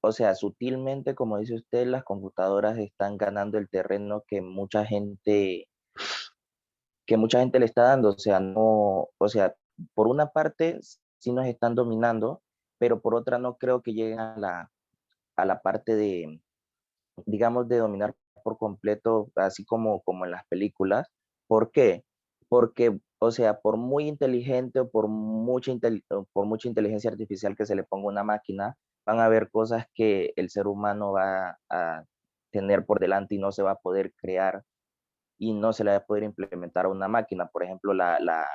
o sea, sutilmente, como dice usted, las computadoras están ganando el terreno que mucha gente le está dando, o sea, no, o sea, por una parte sí nos están dominando, pero por otra no creo que lleguen a la parte de, digamos, de dominar por completo, así como en las películas. ¿Por qué? Porque, o sea, por muy inteligente o o por mucha inteligencia artificial que se le ponga a una máquina, van a haber cosas que el ser humano va a tener por delante y no se va a poder crear y no se le va a poder implementar a una máquina. Por ejemplo, la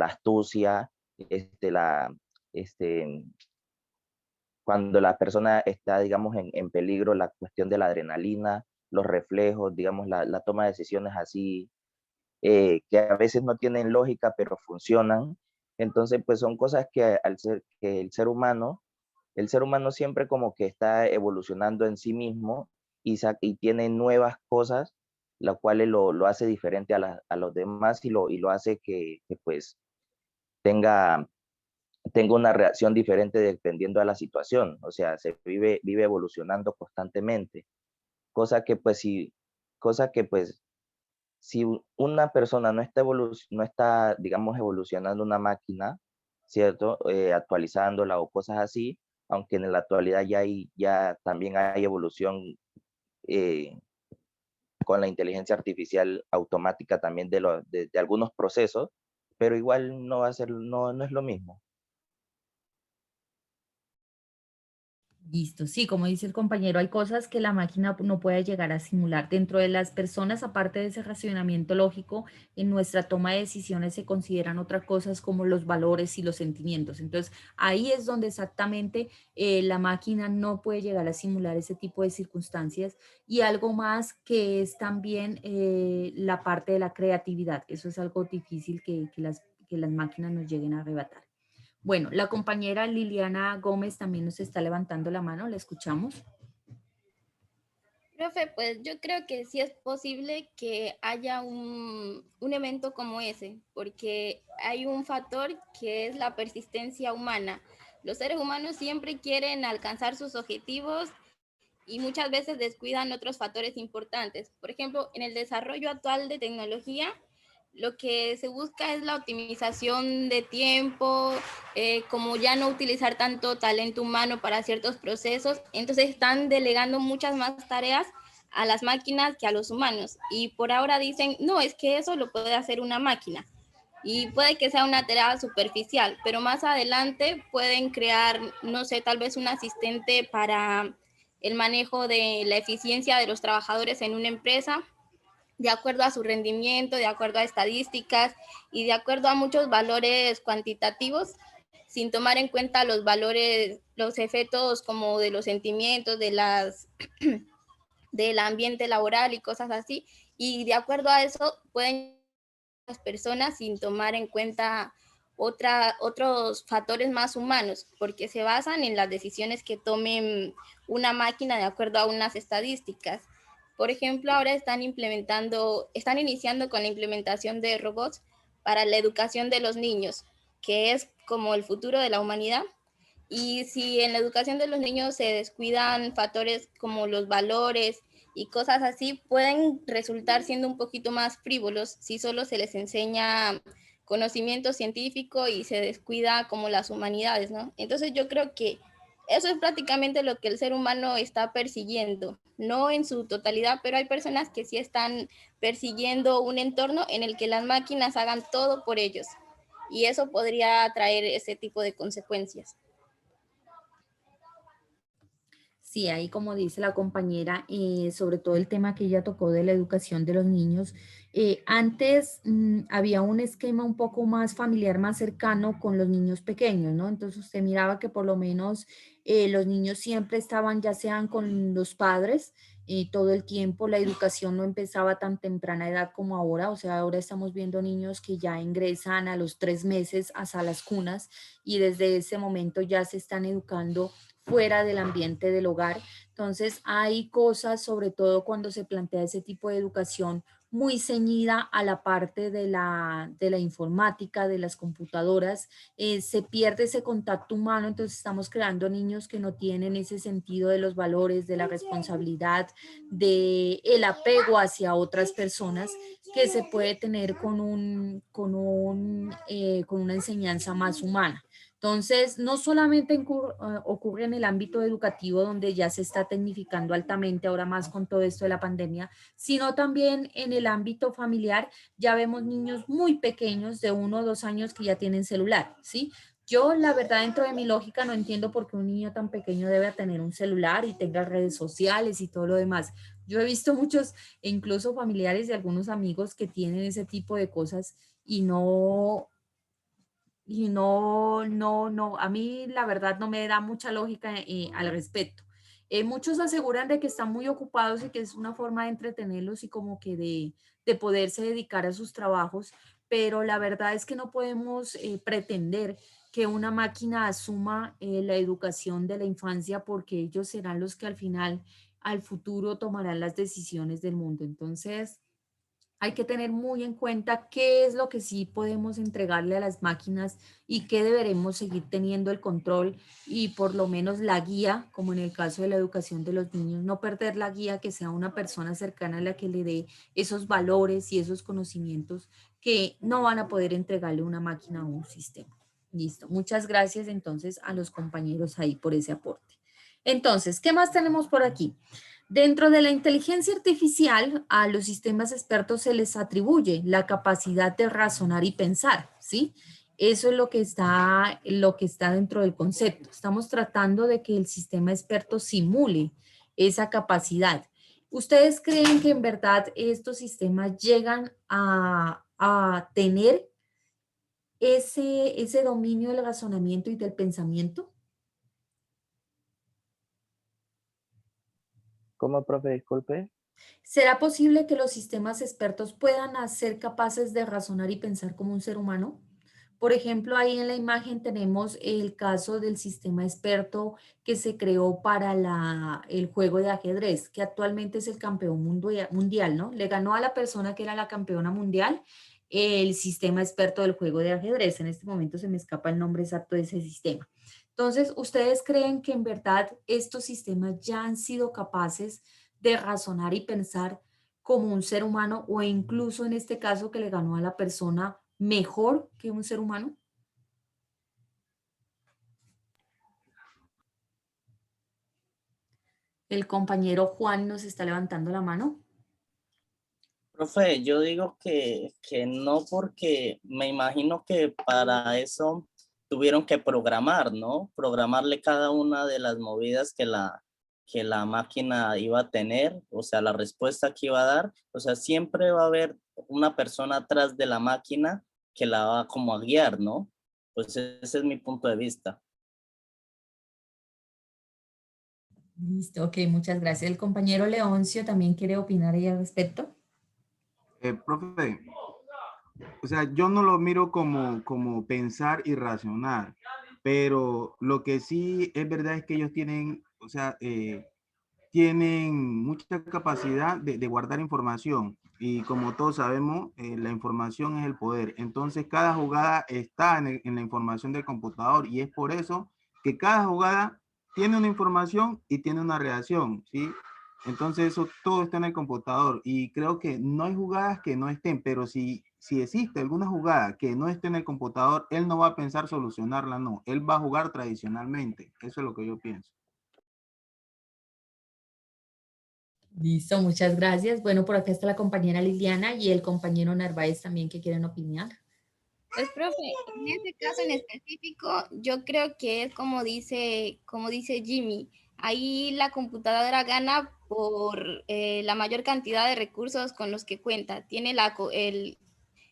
astucia, este, cuando la persona está, digamos, en peligro, la cuestión de la adrenalina, los reflejos, digamos, la toma de decisiones así, que a veces no tienen lógica, pero funcionan. Entonces, pues son cosas que al ser que el ser humano siempre como que está evolucionando en sí mismo y tiene nuevas cosas, lo cual lo hace diferente a los demás y lo hace que pues tenga tengo una reacción diferente dependiendo de la situación. O sea, vive evolucionando constantemente. Cosa que pues si, cosa que pues si una persona no está, digamos, evolucionando una máquina, ¿cierto? Actualizándola o cosas así, aunque en la actualidad ya también hay evolución eh, con la inteligencia artificial automática también de algunos procesos, pero igual no va a ser, no es lo mismo. Listo, sí, como dice el compañero, hay cosas que la máquina no puede llegar a simular. Dentro de las personas, aparte de ese racionamiento lógico, en nuestra toma de decisiones se consideran otras cosas como los valores y los sentimientos. Entonces, ahí es donde exactamente la máquina no puede llegar a simular ese tipo de circunstancias. Y algo más que es también la parte de la creatividad. Eso es algo difícil que las máquinas nos lleguen a arrebatar. Bueno, la compañera Liliana Gómez también nos está levantando la mano, la escuchamos. Profe, pues yo creo que sí es posible que haya un evento como ese, porque hay un factor que es la persistencia humana. Los seres humanos siempre quieren alcanzar sus objetivos y muchas veces descuidan otros factores importantes. Por ejemplo, en el desarrollo actual de tecnología, lo que se busca es la optimización de tiempo, como ya no utilizar tanto talento humano para ciertos procesos, entonces están delegando muchas más tareas a las máquinas que a los humanos. Y por ahora dicen, no, es que eso lo puede hacer una máquina. Y puede que sea una tarea superficial, pero más adelante pueden crear, no sé, tal vez un asistente para el manejo de la eficiencia de los trabajadores en una empresa, de acuerdo a su rendimiento, de acuerdo a estadísticas y de acuerdo a muchos valores cuantitativos, sin tomar en cuenta los valores, los efectos como de los sentimientos, del ambiente laboral y cosas así. Y de acuerdo a eso pueden las personas sin tomar en cuenta otros factores más humanos, porque se basan en las decisiones que tomen una máquina de acuerdo a unas estadísticas. Por ejemplo, ahora están iniciando con la implementación de robots para la educación de los niños, que es como el futuro de la humanidad. Y si en la educación de los niños se descuidan factores como los valores y cosas así, pueden resultar siendo un poquito más frívolos si solo se les enseña conocimiento científico y se descuida como las humanidades, ¿no? Entonces yo creo que eso es prácticamente lo que el ser humano está persiguiendo, no en su totalidad, pero hay personas que sí están persiguiendo un entorno en el que las máquinas hagan todo por ellos. Y eso podría traer ese tipo de consecuencias. Sí, ahí como dice la compañera, sobre todo el tema que ella tocó de la educación de los niños, antes había un esquema un poco más familiar, más cercano con los niños pequeños, ¿no? Entonces usted miraba que por lo menos los niños siempre estaban, ya sean con los padres, todo el tiempo, la educación no empezaba a tan temprana edad como ahora, o sea, ahora estamos viendo niños que ya ingresan a los 3 meses a las cunas y desde ese momento ya se están educando fuera del ambiente del hogar. Entonces hay cosas, sobre todo cuando se plantea ese tipo de educación, muy ceñida a la parte de la informática, de las computadoras, se pierde ese contacto humano, entonces estamos creando niños que no tienen ese sentido de los valores, de la responsabilidad, de el apego hacia otras personas que se puede tener con una enseñanza más humana. Entonces, no solamente ocurre en el ámbito educativo, donde ya se está tecnificando altamente, ahora más con todo esto de la pandemia, sino también en el ámbito familiar. Ya vemos niños muy pequeños, de 1 o 2 años, que ya tienen celular, ¿sí? Yo, la verdad, dentro de mi lógica, no entiendo por qué un niño tan pequeño debe tener un celular y tenga redes sociales y todo lo demás. Yo he visto muchos, incluso familiares de algunos amigos, que tienen ese tipo de cosas y no, a mí la verdad no me da mucha lógica al respecto. Muchos aseguran de que están muy ocupados y que es una forma de entretenerlos y como que de poderse dedicar a sus trabajos, pero la verdad es que no podemos pretender que una máquina asuma la educación de la infancia, porque ellos serán los que al final, al futuro, tomarán las decisiones del mundo. Entonces, hay que tener muy en cuenta qué es lo que sí podemos entregarle a las máquinas y qué deberemos seguir teniendo el control y por lo menos la guía, como en el caso de la educación de los niños, no perder la guía, que sea una persona cercana a la que le dé esos valores y esos conocimientos que no van a poder entregarle una máquina o un sistema. Listo. Muchas gracias entonces a los compañeros ahí por ese aporte. Entonces, ¿qué más tenemos por aquí? Dentro de la inteligencia artificial, a los sistemas expertos se les atribuye la capacidad de razonar y pensar, ¿sí? Eso es lo que está dentro del concepto. Estamos tratando de que el sistema experto simule esa capacidad. ¿Ustedes creen que en verdad estos sistemas llegan a tener ese dominio del razonamiento y del pensamiento? ¿Cómo, profe? Disculpe. ¿Será posible que los sistemas expertos puedan ser capaces de razonar y pensar como un ser humano? Por ejemplo, ahí en la imagen tenemos el caso del sistema experto que se creó para el juego de ajedrez, que actualmente es el campeón mundial, ¿no? Le ganó a la persona que era la campeona mundial el sistema experto del juego de ajedrez. En este momento se me escapa el nombre exacto de ese sistema. Entonces, ¿ustedes creen que en verdad estos sistemas ya han sido capaces de razonar y pensar como un ser humano o incluso en este caso que le ganó a la persona mejor que un ser humano? El compañero Juan nos está levantando la mano. Profe, yo digo que no, porque me imagino que para eso tuvieron que programar, ¿no? Programarle cada una de las movidas que la máquina iba a tener, o sea, la respuesta que iba a dar. O sea, siempre va a haber una persona atrás de la máquina que la va como a guiar, ¿no? Pues ese es mi punto de vista. Listo, ok, muchas gracias. El compañero Leoncio también quiere opinar ahí al respecto. Profe, o sea, yo no lo miro como pensar y razonar, pero lo que sí es verdad es que ellos tienen, o sea, tienen mucha capacidad de guardar información y como todos sabemos, la información es el poder. Entonces, cada jugada está en la información del computador y es por eso que cada jugada tiene una información y tiene una reacción, ¿sí? Entonces, eso todo está en el computador y creo que no hay jugadas que no estén, pero si existe alguna jugada que no esté en el computador, él no va a pensar solucionarla, no. Él va a jugar tradicionalmente. Eso es lo que yo pienso. Listo, muchas gracias. Bueno, por acá está la compañera Liliana y el compañero Narváez también que quieren opinar. Pues, profe, en este caso en específico, yo creo que es como dice Jimmy, ahí la computadora gana por la mayor cantidad de recursos con los que cuenta. Tiene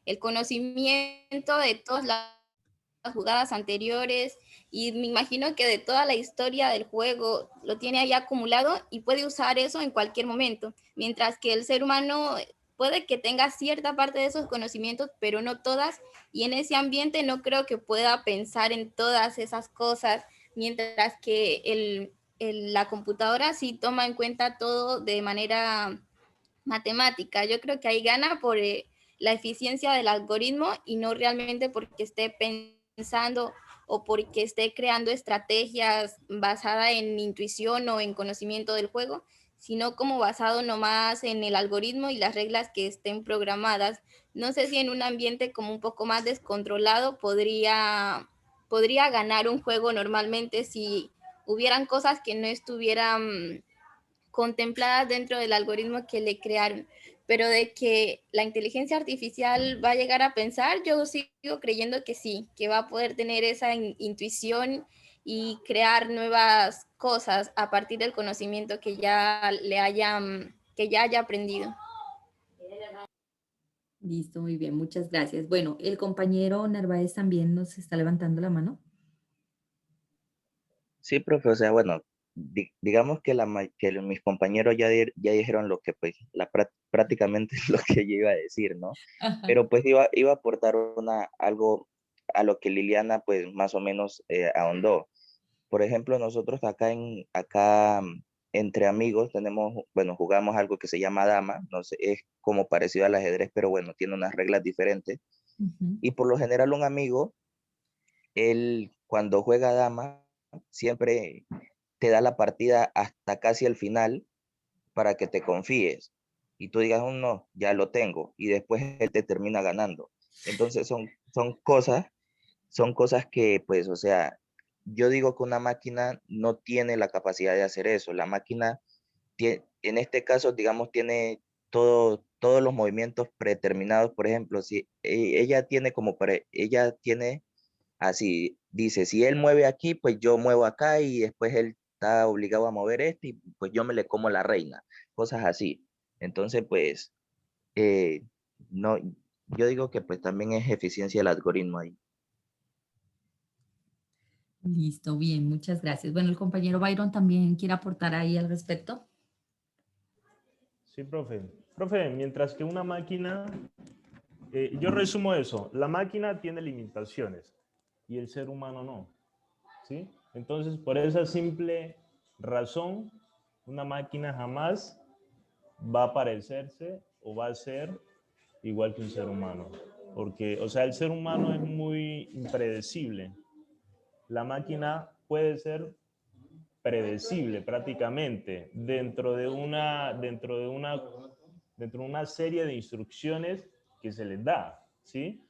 el conocimiento de todas las jugadas anteriores y me imagino que de toda la historia del juego lo tiene ahí acumulado y puede usar eso en cualquier momento, mientras que el ser humano puede que tenga cierta parte de esos conocimientos, pero no todas, y en ese ambiente no creo que pueda pensar en todas esas cosas, mientras que la computadora sí toma en cuenta todo de manera matemática. Yo creo que ahí gana por la eficiencia del algoritmo y no realmente porque esté pensando o porque esté creando estrategias basadas en intuición o en conocimiento del juego, sino como basado nomás en el algoritmo y las reglas que estén programadas. No sé si en un ambiente como un poco más descontrolado podría ganar un juego normalmente si hubieran cosas que no estuvieran contempladas dentro del algoritmo que le crearon, pero de que la inteligencia artificial va a llegar a pensar, yo sigo creyendo que sí, que va a poder tener esa intuición y crear nuevas cosas a partir del conocimiento que ya haya aprendido. Listo, muy bien, muchas gracias. Bueno, el compañero Narváez también nos está levantando la mano. Sí, profe, o sea, bueno, digamos que, mis compañeros ya dijeron lo que, pues, prácticamente lo que yo iba a decir, ¿no? Ajá. Pero pues iba a aportar algo a lo que Liliana, pues, más o menos ahondó. Por ejemplo, nosotros entre amigos tenemos, bueno, jugamos algo que se llama dama, no sé, es como parecido al ajedrez, pero bueno, tiene unas reglas diferentes. Ujú. Y por lo general un amigo, él cuando juega dama, siempre te da la partida hasta casi el final para que te confíes y tú digas, "Oh, no, ya lo tengo", y después él te termina ganando. Entonces son cosas que, pues, o sea, yo digo que una máquina no tiene la capacidad de hacer eso. La máquina, en este caso, digamos, tiene todos los movimientos predeterminados. Por ejemplo, si ella tiene así, dice, si él mueve aquí, pues yo muevo acá y después él está obligado a mover este y pues yo me le como la reina, cosas así. Entonces, pues, eh, no, yo digo que pues también es eficiencia del algoritmo ahí. Listo, bien, muchas gracias. Bueno, el compañero Byron también quiere aportar ahí al respecto. Sí, profe. Profe, mientras que una máquina, yo resumo eso, la máquina tiene limitaciones y el ser humano no, ¿sí? Entonces, por esa simple razón, una máquina jamás va a parecerse o va a ser igual que un ser humano. Porque, o sea, el ser humano es muy impredecible. La máquina puede ser predecible prácticamente dentro de una dentro de una serie de instrucciones que se les da, ¿sí?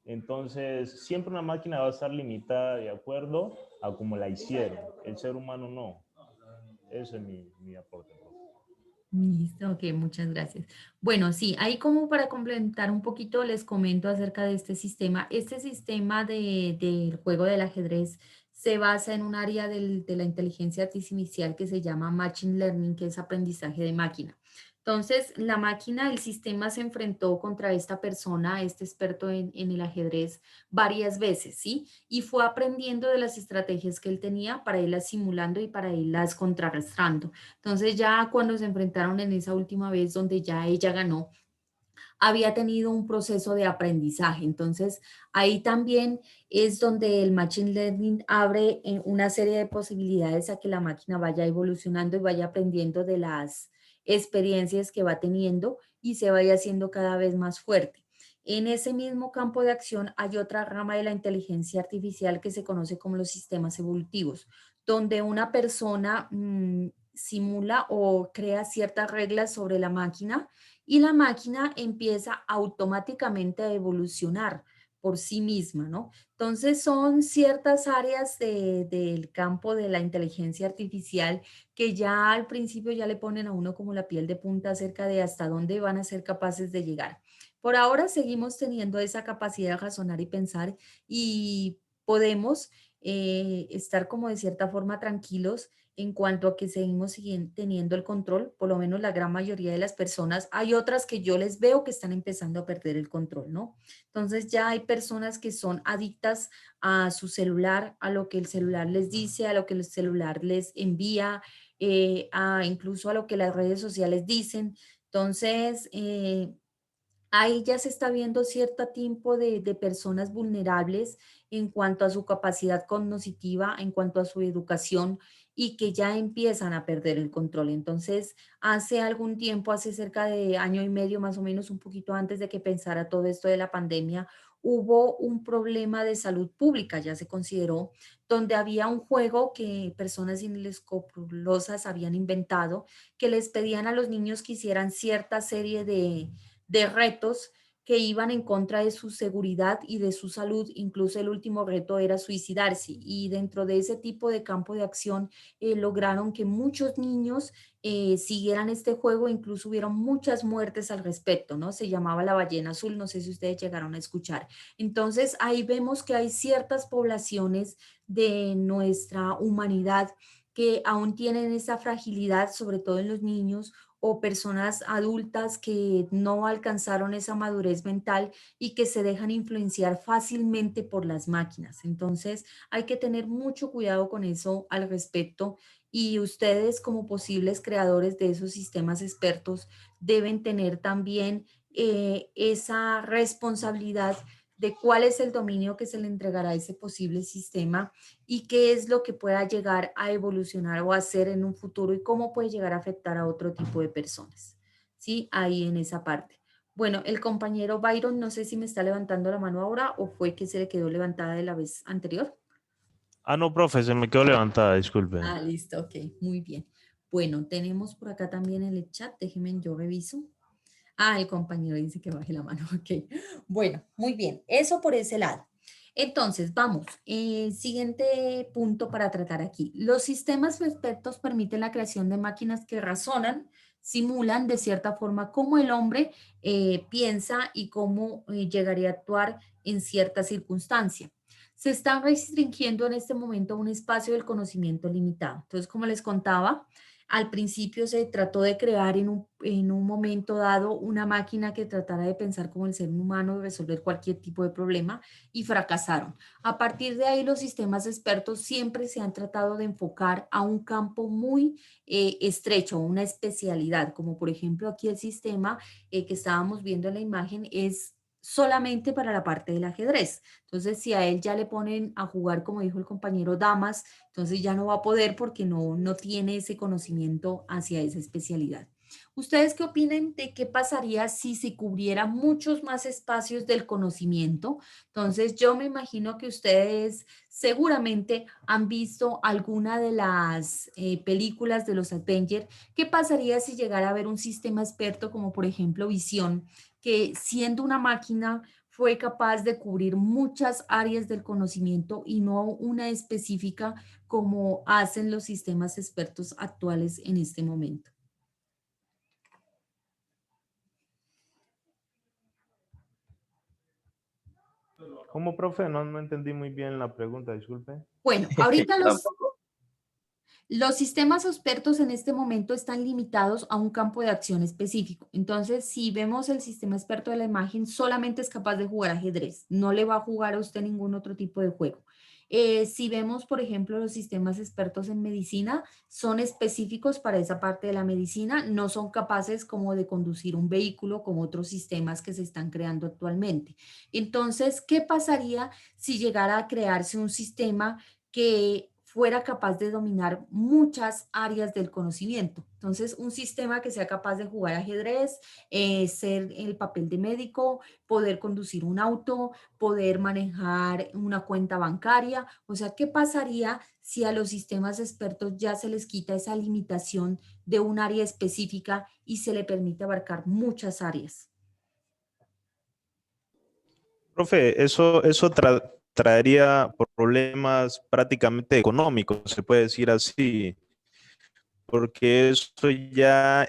Entonces, siempre una máquina va a estar limitada de acuerdo a cómo la hicieron. El ser humano no. Ese es mi aporte. Listo, ok, muchas gracias. Bueno, sí, ahí como para complementar un poquito les comento acerca de este sistema. Este sistema del juego del ajedrez se basa en un área de la inteligencia artificial que se llama Machine Learning, que es aprendizaje de máquina. Entonces, la máquina, el sistema se enfrentó contra esta persona, este experto en el ajedrez, varias veces, ¿sí? Y fue aprendiendo de las estrategias que él tenía para irlas simulando y para irlas contrarrestando. Entonces ya cuando se enfrentaron en esa última vez donde ya ella ganó, había tenido un proceso de aprendizaje. Entonces ahí también es donde el Machine Learning abre una serie de posibilidades a que la máquina vaya evolucionando y vaya aprendiendo de las experiencias que va teniendo y se vaya haciendo cada vez más fuerte. En ese mismo campo de acción hay otra rama de la inteligencia artificial que se conoce como los sistemas evolutivos, donde una persona simula o crea ciertas reglas sobre la máquina y la máquina empieza automáticamente a evolucionar por sí misma, ¿no? Entonces son ciertas áreas del campo de la inteligencia artificial que ya al principio ya le ponen a uno como la piel de punta acerca de hasta dónde van a ser capaces de llegar. Por ahora seguimos teniendo esa capacidad de razonar y pensar y podemos estar como de cierta forma tranquilos en cuanto a que seguimos teniendo el control, por lo menos la gran mayoría de las personas. Hay otras que yo les veo que están empezando a perder el control, ¿no? Entonces ya hay personas que son adictas a su celular, a lo que el celular les dice, a lo que el celular les envía, incluso a lo que las redes sociales dicen. Entonces, ahí ya se está viendo cierto tipo de personas vulnerables en cuanto a su capacidad cognitiva, en cuanto a su educación y que ya empiezan a perder el control. Entonces, hace algún tiempo, hace cerca de año y medio más o menos, un poquito antes de que pensara todo esto de la pandemia, hubo un problema de salud pública, ya se consideró, donde había un juego que personas inescrupulosas habían inventado, que les pedían a los niños que hicieran cierta serie de retos que iban en contra de su seguridad y de su salud. Incluso el último reto era suicidarse. Y dentro de ese tipo de campo de acción lograron que muchos niños siguieran este juego. Incluso hubieron muchas muertes al respecto, ¿no? Se llamaba La Ballena Azul, no sé si ustedes llegaron a escuchar. Entonces ahí vemos que hay ciertas poblaciones de nuestra humanidad que aún tienen esa fragilidad, sobre todo en los niños, o personas adultas que no alcanzaron esa madurez mental y que se dejan influenciar fácilmente por las máquinas. Entonces, hay que tener mucho cuidado con eso al respecto y ustedes como posibles creadores de esos sistemas expertos deben tener también esa responsabilidad de cuál es el dominio que se le entregará a ese posible sistema y qué es lo que pueda llegar a evolucionar o hacer en un futuro y cómo puede llegar a afectar a otro tipo de personas. ¿Sí? Ahí en esa parte. Bueno, el compañero Byron, no sé si me está levantando la mano ahora o fue que se le quedó levantada de la vez anterior. Ah, no, profe, se me quedó levantada, disculpe. Ah, listo, ok, muy bien. Bueno, tenemos por acá también en el chat, déjenme yo reviso. Ah, el compañero dice que baje la mano, ok. Bueno, muy bien, eso por ese lado. Entonces, vamos, siguiente punto para tratar aquí. Los sistemas expertos permiten la creación de máquinas que razonan, simulan de cierta forma cómo el hombre piensa y cómo llegaría a actuar en cierta circunstancia. Se está restringiendo en este momento un espacio del conocimiento limitado. Entonces, como les contaba, al principio se trató de crear en un momento dado una máquina que tratara de pensar como el ser humano y resolver cualquier tipo de problema y fracasaron. A partir de ahí los sistemas expertos siempre se han tratado de enfocar a un campo muy estrecho, una especialidad, como por ejemplo aquí el sistema que estábamos viendo en la imagen es solamente para la parte del ajedrez. Entonces, si a él ya le ponen a jugar, como dijo el compañero, damas, entonces ya no va a poder porque no tiene ese conocimiento hacia esa especialidad. ¿Ustedes qué opinan de qué pasaría si se cubriera muchos más espacios del conocimiento? Entonces, yo me imagino que ustedes seguramente han visto alguna de las películas de los Avengers. ¿Qué pasaría si llegara a haber un sistema experto como por ejemplo Visión, que siendo una máquina fue capaz de cubrir muchas áreas del conocimiento y no una específica como hacen los sistemas expertos actuales en este momento? ¿Cómo, profe? No entendí muy bien la pregunta, disculpe. Bueno, ahorita Tampoco. los sistemas expertos en este momento están limitados a un campo de acción específico. Entonces, si vemos el sistema experto de la imagen, solamente es capaz de jugar ajedrez. No le va a jugar a usted ningún otro tipo de juego. Si vemos, por ejemplo, los sistemas expertos en medicina, son específicos para esa parte de la medicina, no son capaces como de conducir un vehículo como otros sistemas que se están creando actualmente. Entonces, ¿qué pasaría si llegara a crearse un sistema que fuera capaz de dominar muchas áreas del conocimiento? Entonces, un sistema que sea capaz de jugar ajedrez, ser el papel de médico, poder conducir un auto, poder manejar una cuenta bancaria. O sea, ¿qué pasaría si a los sistemas expertos ya se les quita esa limitación de un área específica y se le permite abarcar muchas áreas? Profe, eso traería problemas prácticamente económicos, se puede decir así, porque eso ya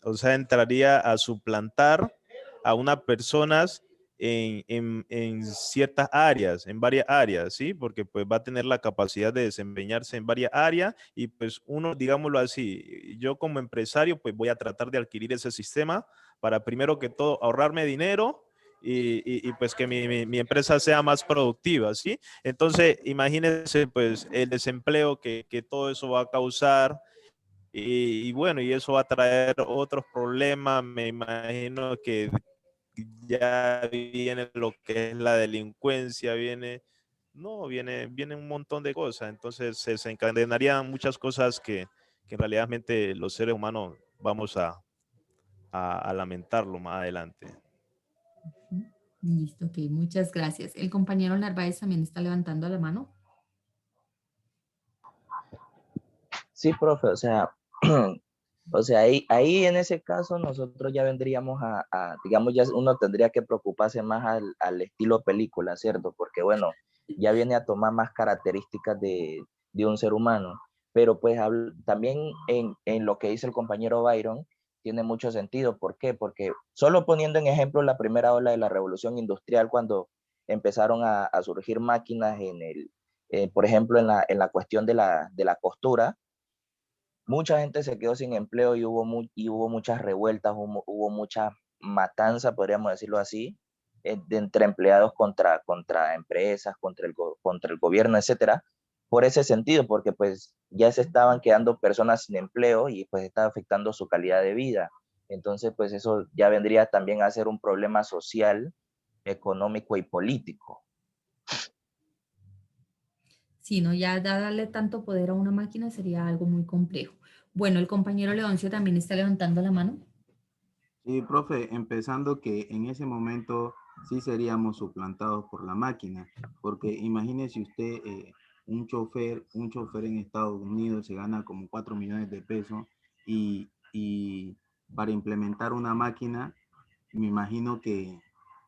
o sea, entraría a suplantar a unas personas en ciertas áreas, en varias áreas, ¿sí? Porque pues va a tener la capacidad de desempeñarse en varias áreas y pues uno, digámoslo así, yo como empresario pues voy a tratar de adquirir ese sistema para primero que todo ahorrarme dinero y pues que mi empresa sea más productiva, ¿sí? Entonces, imagínense pues el desempleo que todo eso va a causar y bueno, y eso va a traer otros problemas, me imagino que ya viene lo que es la delincuencia, viene un montón de cosas, entonces se desencadenarían muchas cosas que realmente los seres humanos vamos a lamentarlo más adelante. Listo, ok, muchas gracias. El compañero Narváez también está levantando la mano. Sí, profe, o sea, o sea, ahí en ese caso nosotros ya vendríamos digamos, ya uno tendría que preocuparse más al estilo película, ¿cierto? Porque bueno, ya viene a tomar más características de un ser humano, pero pues también en lo que dice el compañero Byron, tiene mucho sentido. ¿Por qué? Porque solo poniendo en ejemplo la primera ola de la revolución industrial, cuando empezaron a surgir máquinas por ejemplo, en la cuestión de la costura, mucha gente se quedó sin empleo y hubo muchas revueltas, hubo mucha matanza, podríamos decirlo así, entre empleados contra empresas, contra el gobierno, etcétera, por ese sentido, porque pues ya se estaban quedando personas sin empleo y pues estaba afectando su calidad de vida. Entonces, pues eso ya vendría también a ser un problema social, económico y político. Si no, ya darle tanto poder a una máquina sería algo muy complejo. Bueno, el compañero Leoncio también está levantando la mano. Sí, profe, empezando que en ese momento sí seríamos suplantados por la máquina, porque imagínese usted, un chofer en Estados Unidos se gana como 4 millones de pesos y para implementar una máquina, me imagino que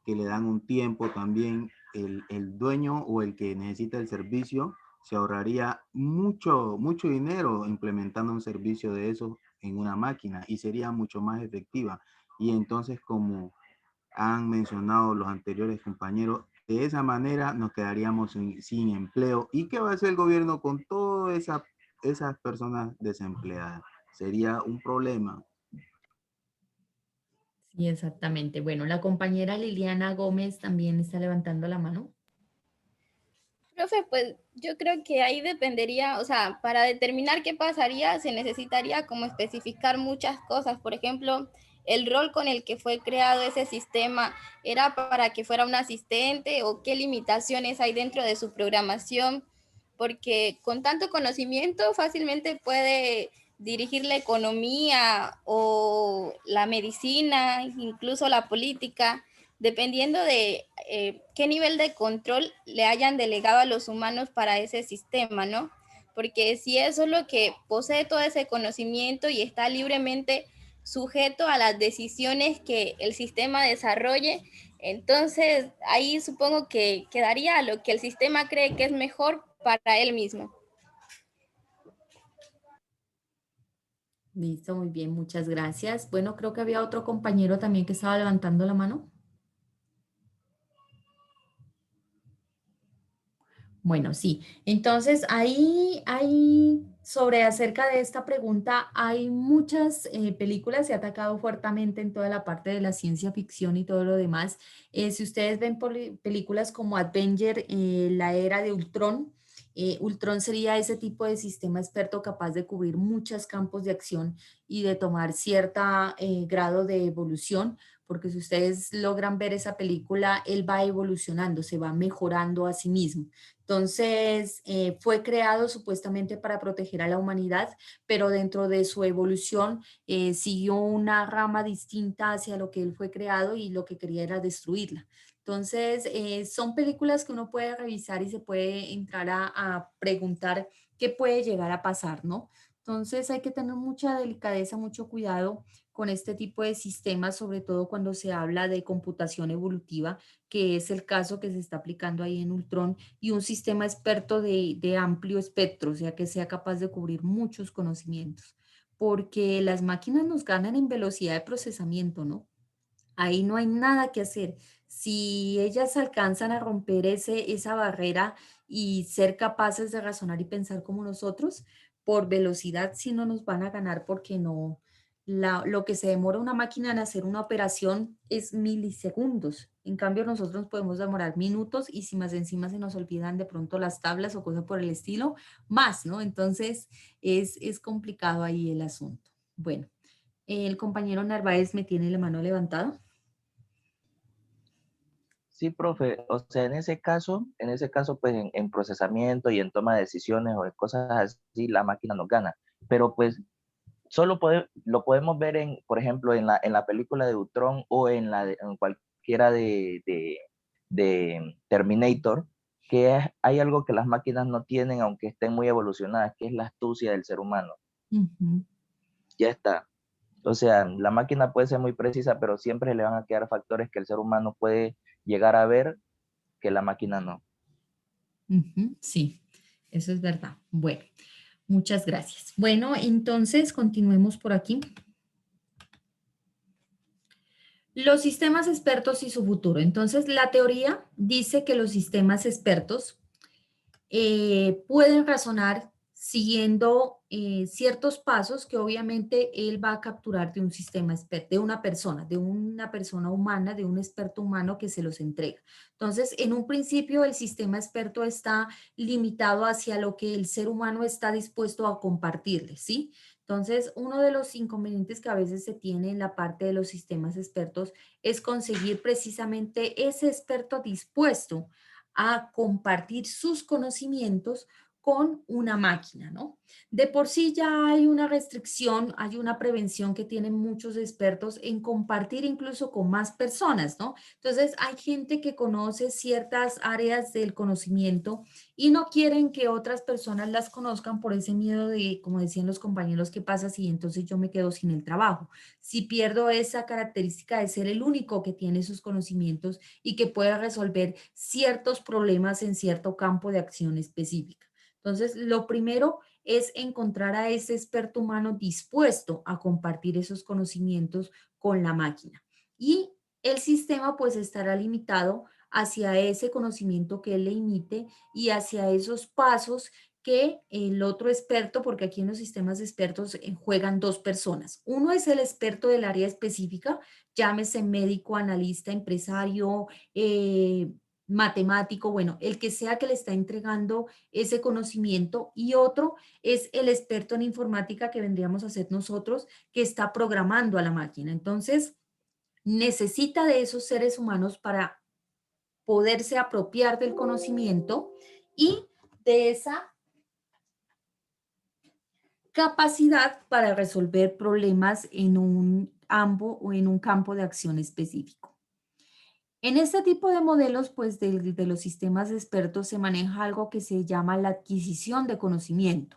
le dan un tiempo también, el dueño o el que necesita el servicio se ahorraría mucho dinero implementando un servicio de eso en una máquina y sería mucho más efectiva. Y entonces, como han mencionado los anteriores compañeros, de esa manera nos quedaríamos sin empleo. ¿Y qué va a hacer el gobierno con todas esas personas desempleadas? Sería un problema. Sí, exactamente. Bueno, la compañera Liliana Gómez también está levantando la mano. Profe, pues yo creo que ahí dependería, o sea, para determinar qué pasaría se necesitaría como especificar muchas cosas. Por ejemplo, el rol con el que fue creado ese sistema, ¿era para que fuera un asistente o qué limitaciones hay dentro de su programación? Porque con tanto conocimiento fácilmente puede dirigir la economía o la medicina, incluso la política, dependiendo de qué nivel de control le hayan delegado a los humanos para ese sistema, ¿no? Porque si eso es lo que posee todo ese conocimiento y está libremente sujeto a las decisiones que el sistema desarrolle, entonces ahí supongo que quedaría lo que el sistema cree que es mejor para él mismo. Listo, muy bien, muchas gracias. Bueno, creo que había otro compañero también que estaba levantando la mano. Bueno, sí. Entonces, sobre acerca de esta pregunta, hay muchas películas, se ha atacado fuertemente en toda la parte de la ciencia ficción y todo lo demás. Si ustedes ven películas como Avenger, la era de Ultron, Ultron sería ese tipo de sistema experto capaz de cubrir muchos campos de acción y de tomar cierto grado de evolución, porque si ustedes logran ver esa película, él va evolucionando, se va mejorando a sí mismo. Entonces, fue creado supuestamente para proteger a la humanidad, pero dentro de su evolución siguió una rama distinta hacia lo que él fue creado y lo que quería era destruirla. Entonces, son películas que uno puede revisar y se puede entrar a preguntar qué puede llegar a pasar, ¿no? Entonces, hay que tener mucha delicadeza, mucho cuidado con este tipo de sistemas, sobre todo cuando se habla de computación evolutiva, que es el caso que se está aplicando ahí en Ultron, y un sistema experto de amplio espectro, o sea, que sea capaz de cubrir muchos conocimientos, porque las máquinas nos ganan en velocidad de procesamiento, ¿no? Ahí no hay nada que hacer. Si ellas alcanzan a romper esa barrera y ser capaces de razonar y pensar como nosotros, por velocidad sí no nos van a ganar porque no, lo que se demora una máquina en hacer una operación es milisegundos. En cambio, nosotros nos podemos demorar minutos y si más encima se nos olvidan de pronto las tablas o cosas por el estilo, más, ¿no? Entonces es complicado ahí el asunto. Bueno, el compañero Narváez me tiene la mano levantada. Sí, profe, o sea, en ese caso, pues en procesamiento y en toma de decisiones o en cosas así, la máquina nos gana. Pero pues lo podemos ver en, por ejemplo, en la película de Ultron o en cualquiera de Terminator, hay algo que las máquinas no tienen, aunque estén muy evolucionadas, que es la astucia del ser humano. Ujú. Ya está. O sea, la máquina puede ser muy precisa, pero siempre le van a quedar factores que el ser humano puede llegar a ver que la máquina no. Ujú, sí, eso es verdad. Bueno, muchas gracias. Bueno, entonces continuemos por aquí. Los sistemas expertos y su futuro. Entonces, la teoría dice que los sistemas expertos pueden razonar siguiendo ciertos pasos que obviamente él va a capturar de un sistema experto, de una persona humana, de un experto humano que se los entrega. Entonces, en un principio, el sistema experto está limitado hacia lo que el ser humano está dispuesto a compartirle, ¿sí? Entonces, uno de los inconvenientes que a veces se tiene en la parte de los sistemas expertos es conseguir precisamente ese experto dispuesto a compartir sus conocimientos con una máquina, ¿no? De por sí ya hay una restricción, hay una prevención que tienen muchos expertos en compartir incluso con más personas, ¿no? Entonces hay gente que conoce ciertas áreas del conocimiento y no quieren que otras personas las conozcan por ese miedo de, como decían los compañeros, ¿qué pasa si entonces yo me quedo sin el trabajo? Si pierdo esa característica de ser el único que tiene sus conocimientos y que pueda resolver ciertos problemas en cierto campo de acción específica. Entonces, lo primero es encontrar a ese experto humano dispuesto a compartir esos conocimientos con la máquina. Y el sistema pues estará limitado hacia ese conocimiento que él le imite y hacia esos pasos que el otro experto, porque aquí en los sistemas expertos juegan dos personas. Uno es el experto del área específica, llámese médico, analista, empresario, matemático, bueno, el que sea que le está entregando ese conocimiento, y otro es el experto en informática que vendríamos a ser nosotros, que está programando a la máquina. Entonces, necesita de esos seres humanos para poderse apropiar del conocimiento y de esa capacidad para resolver problemas en un campo de acción específico. En este tipo de modelos, pues de los sistemas expertos se maneja algo que se llama la adquisición de conocimiento,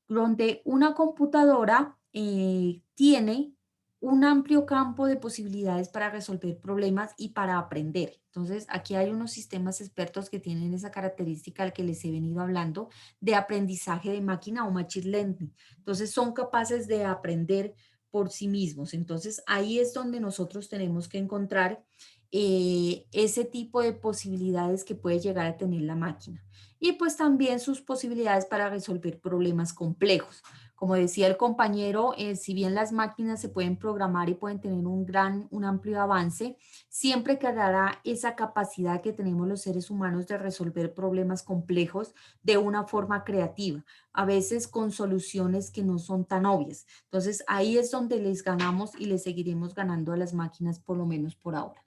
donde una computadora tiene un amplio campo de posibilidades para resolver problemas y para aprender. Entonces, aquí hay unos sistemas expertos que tienen esa característica al que les he venido hablando de aprendizaje de máquina o machine learning. Entonces, son capaces de aprender por sí mismos. Entonces, ahí es donde nosotros tenemos que encontrar ese tipo de posibilidades que puede llegar a tener la máquina. Y pues también sus posibilidades para resolver problemas complejos. Como decía el compañero, si bien las máquinas se pueden programar y pueden tener un amplio avance, siempre quedará esa capacidad que tenemos los seres humanos de resolver problemas complejos de una forma creativa, a veces con soluciones que no son tan obvias. Entonces ahí es donde les ganamos y les seguiremos ganando a las máquinas por lo menos por ahora.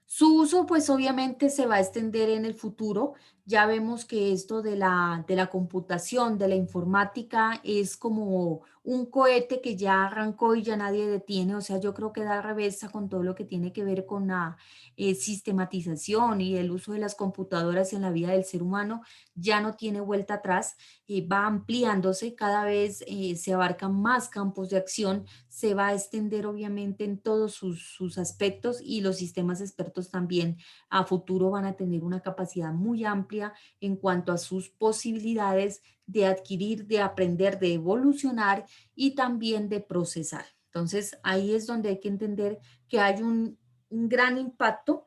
Su uso, pues obviamente se va a extender en el futuro. Ya vemos que esto de la computación, de la informática, es como un cohete que ya arrancó y ya nadie detiene. O sea, yo creo que da reversa con todo lo que tiene que ver con la sistematización y el uso de las computadoras en la vida del ser humano. Ya no tiene vuelta atrás, va ampliándose, cada vez se abarcan más campos de acción, se va a extender obviamente en todos sus aspectos y los sistemas expertos también a futuro van a tener una capacidad muy amplia en cuanto a sus posibilidades de adquirir, de aprender, de evolucionar y también de procesar. Entonces ahí es donde hay que entender que hay un gran impacto.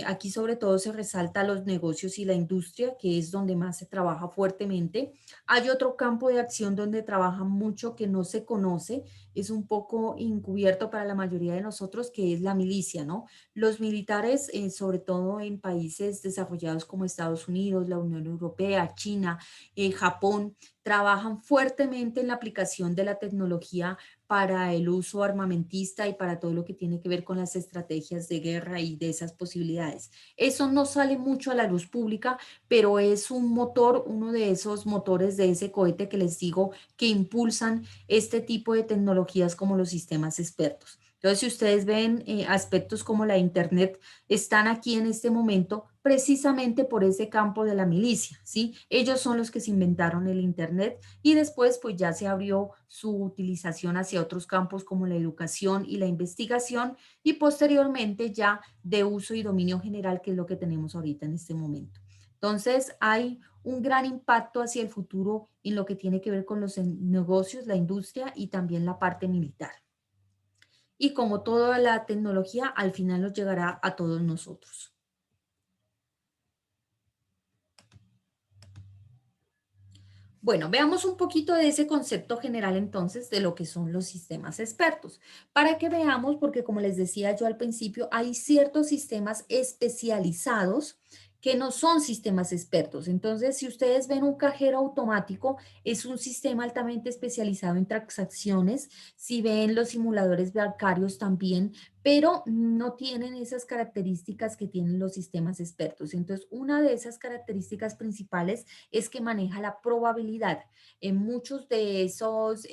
Aquí sobre todo se resalta los negocios y la industria, que es donde más se trabaja fuertemente. Hay otro campo de acción donde trabaja mucho que no se conoce, es un poco encubierto para la mayoría de nosotros, que es la milicia, ¿no? Los militares, sobre todo en países desarrollados como Estados Unidos, la Unión Europea, China, Japón, trabajan fuertemente en la aplicación de la tecnología para el uso armamentista y para todo lo que tiene que ver con las estrategias de guerra y de esas posibilidades. Eso no sale mucho a la luz pública, pero es un motor, uno de esos motores de ese cohete que les digo que impulsan este tipo de tecnologías como los sistemas expertos. Entonces, si ustedes ven aspectos como la Internet, están aquí en este momento precisamente por ese campo de la milicia, ¿sí? Ellos son los que se inventaron el Internet y después pues ya se abrió su utilización hacia otros campos como la educación y la investigación y posteriormente ya de uso y dominio general, que es lo que tenemos ahorita en este momento. Entonces, hay un gran impacto hacia el futuro en lo que tiene que ver con los negocios, la industria y también la parte militar. Y como toda la tecnología, al final nos llegará a todos nosotros. Bueno, veamos un poquito de ese concepto general entonces de lo que son los sistemas expertos. Para que veamos, porque como les decía yo al principio, hay ciertos sistemas especializados que no son sistemas expertos. Entonces, si ustedes ven un cajero automático, es un sistema altamente especializado en transacciones. Si ven los simuladores bancarios también, pero no tienen esas características que tienen los sistemas expertos. Entonces, una de esas características principales es que maneja la probabilidad. En muchos de esos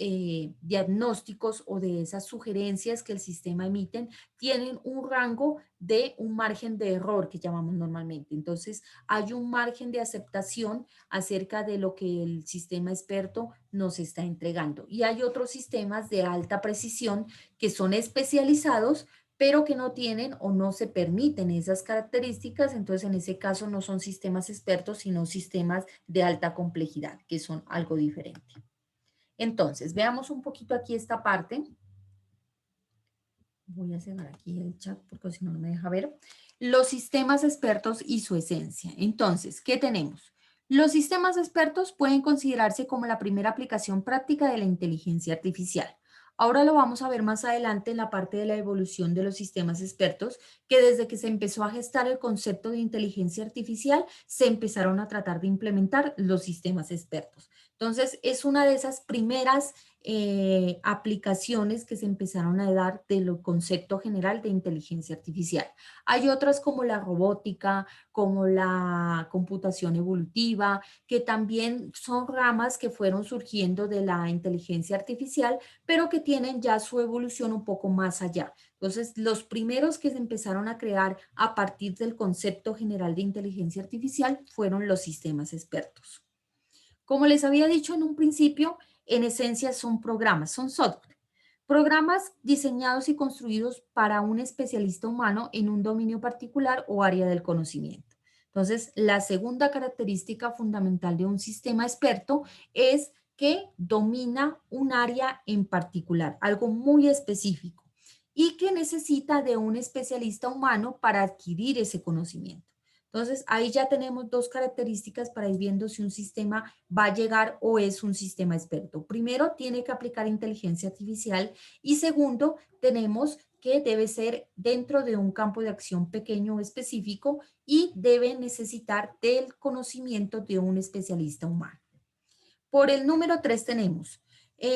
diagnósticos o de esas sugerencias que el sistema emiten, tienen un rango de un margen de error que llamamos normalmente. Entonces, hay un margen de aceptación acerca de lo que el sistema experto nos está entregando. Y hay otros sistemas de alta precisión que son especializados, pero que no tienen o no se permiten esas características. Entonces, en ese caso no son sistemas expertos, sino sistemas de alta complejidad, que son algo diferente. Entonces, veamos un poquito aquí esta parte. Voy a cerrar aquí el chat porque si no, no me deja ver. Los sistemas expertos y su esencia. Entonces, ¿qué tenemos? Los sistemas expertos pueden considerarse como la primera aplicación práctica de la inteligencia artificial. Ahora lo vamos a ver más adelante en la parte de la evolución de los sistemas expertos, que desde que se empezó a gestar el concepto de inteligencia artificial, se empezaron a tratar de implementar los sistemas expertos. Entonces, es una de esas primeras aplicaciones que se empezaron a dar del concepto general de inteligencia artificial. Hay otras como la robótica, como la computación evolutiva, que también son ramas que fueron surgiendo de la inteligencia artificial, pero que tienen ya su evolución un poco más allá. Entonces, los primeros que se empezaron a crear a partir del concepto general de inteligencia artificial fueron los sistemas expertos. Como les había dicho en un principio, en esencia son programas, son software. Programas diseñados y construidos para un especialista humano en un dominio particular o área del conocimiento. Entonces, la segunda característica fundamental de un sistema experto es que domina un área en particular, algo muy específico, y que necesita de un especialista humano para adquirir ese conocimiento. Entonces, ahí ya tenemos dos características para ir viendo si un sistema va a llegar o es un sistema experto. Primero, tiene que aplicar inteligencia artificial y segundo, tenemos que debe ser dentro de un campo de acción pequeño o específico y debe necesitar del conocimiento de un especialista humano. Por el número 3 tenemos,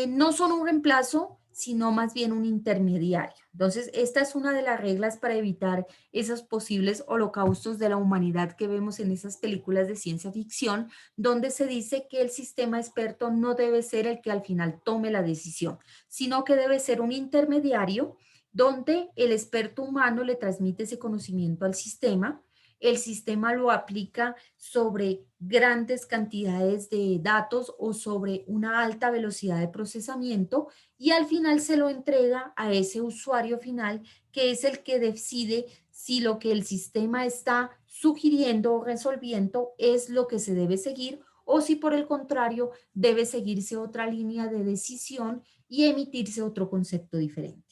no son un reemplazo, sino más bien un intermediario. Entonces, esta es una de las reglas para evitar esos posibles holocaustos de la humanidad que vemos en esas películas de ciencia ficción, donde se dice que el sistema experto no debe ser el que al final tome la decisión, sino que debe ser un intermediario donde el experto humano le transmite ese conocimiento al sistema. El sistema lo aplica sobre grandes cantidades de datos o sobre una alta velocidad de procesamiento y al final se lo entrega a ese usuario final que es el que decide si lo que el sistema está sugiriendo o resolviendo es lo que se debe seguir o si por el contrario debe seguirse otra línea de decisión y emitirse otro concepto diferente.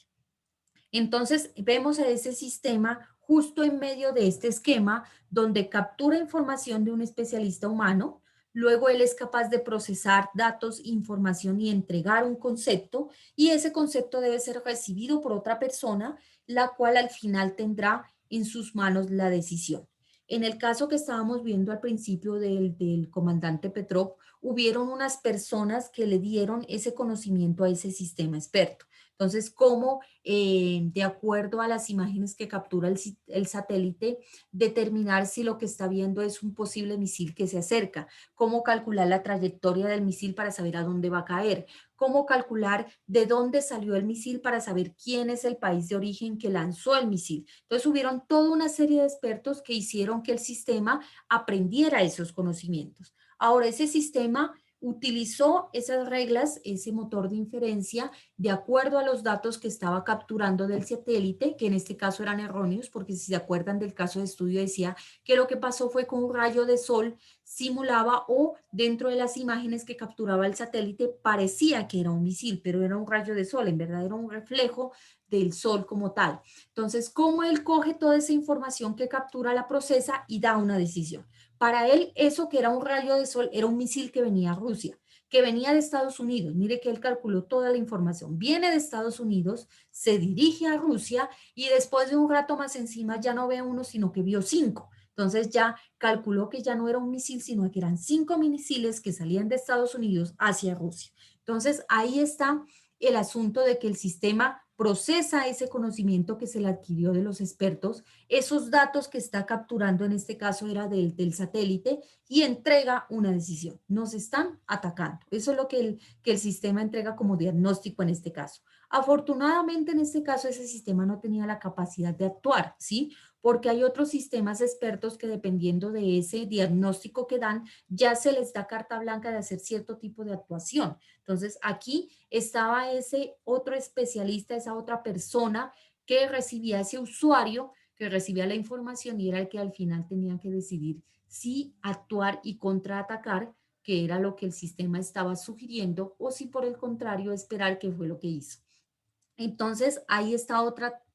Entonces, vemos a ese sistema justo en medio de este esquema donde captura información de un especialista humano, luego él es capaz de procesar datos, información y entregar un concepto, y ese concepto debe ser recibido por otra persona, la cual al final tendrá en sus manos la decisión. En el caso que estábamos viendo al principio del comandante Petrov, hubieron unas personas que le dieron ese conocimiento a ese sistema experto. Entonces, ¿cómo de acuerdo a las imágenes que captura el satélite, determinar si lo que está viendo es un posible misil que se acerca? ¿Cómo calcular la trayectoria del misil para saber a dónde va a caer? ¿Cómo calcular de dónde salió el misil para saber quién es el país de origen que lanzó el misil? Entonces, hubieron toda una serie de expertos que hicieron que el sistema aprendiera esos conocimientos. Ahora, ese sistema utilizó esas reglas, ese motor de inferencia, de acuerdo a los datos que estaba capturando del satélite, que en este caso eran erróneos, porque si se acuerdan del caso de estudio decía que lo que pasó fue con un rayo de sol simulaba o dentro de las imágenes que capturaba el satélite parecía que era un misil, pero era un rayo de sol, en verdad era un reflejo del sol como tal. Entonces, ¿cómo él coge toda esa información que captura, la procesa y da una decisión? Para él, eso que era un rayo de sol era un misil que venía a Rusia, que venía de Estados Unidos. Mire que él calculó toda la información. Viene de Estados Unidos, se dirige a Rusia y después de un rato más encima ya no ve uno, sino que vio 5. Entonces ya calculó que ya no era un misil, sino que eran 5 misiles que salían de Estados Unidos hacia Rusia. Entonces ahí está el asunto de que el sistema procesa ese conocimiento que se le adquirió de los expertos, esos datos que está capturando, en este caso era del satélite, y entrega una decisión. Nos están atacando. Eso es lo que el sistema entrega como diagnóstico en este caso. Afortunadamente, en este caso, ese sistema no tenía la capacidad de actuar, ¿sí? Porque hay otros sistemas expertos que dependiendo de ese diagnóstico que dan, ya se les da carta blanca de hacer cierto tipo de actuación. Entonces, aquí estaba ese otro especialista, esa otra persona que recibía ese usuario, que recibía la información y era el que al final tenía que decidir si actuar y contraatacar, que era lo que el sistema estaba sugiriendo, o si por el contrario esperar qué fue lo que hizo. Entonces, ahí está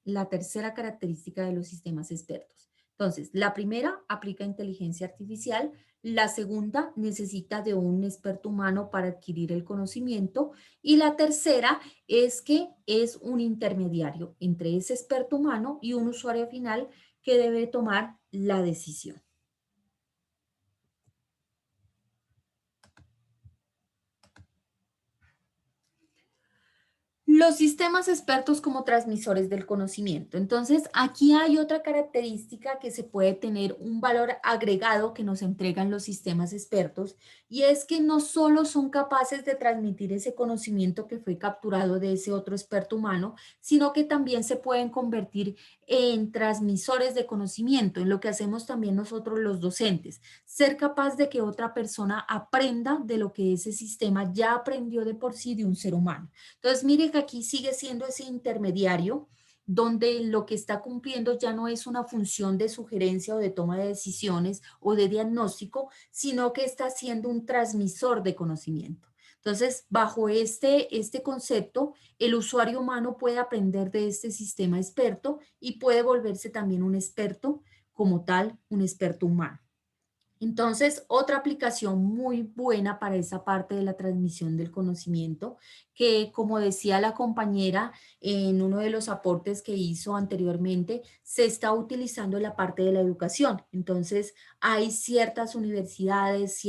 la tercera característica de los sistemas expertos. Entonces, la primera aplica inteligencia artificial, la segunda necesita de un experto humano para adquirir el conocimiento y la tercera es que es un intermediario entre ese experto humano y un usuario final que debe tomar la decisión. Los sistemas expertos como transmisores del conocimiento. Entonces, aquí hay otra característica que se puede tener un valor agregado que nos entregan los sistemas expertos, y es que no solo son capaces de transmitir ese conocimiento que fue capturado de ese otro experto humano, sino que también se pueden convertir en transmisores de conocimiento, en lo que hacemos también nosotros los docentes. Ser capaz de que otra persona aprenda de lo que ese sistema ya aprendió de por sí de un ser humano. Entonces, mire que aquí sigue siendo ese intermediario donde lo que está cumpliendo ya no es una función de sugerencia o de toma de decisiones o de diagnóstico, sino que está siendo un transmisor de conocimiento. Entonces, bajo este concepto, el usuario humano puede aprender de este sistema experto y puede volverse también un experto como tal, un experto humano. Entonces, otra aplicación muy buena para esa parte de la transmisión del conocimiento, que como decía la compañera en uno de los aportes que hizo anteriormente, se está utilizando en la parte de la educación. Entonces, hay ciertas universidades,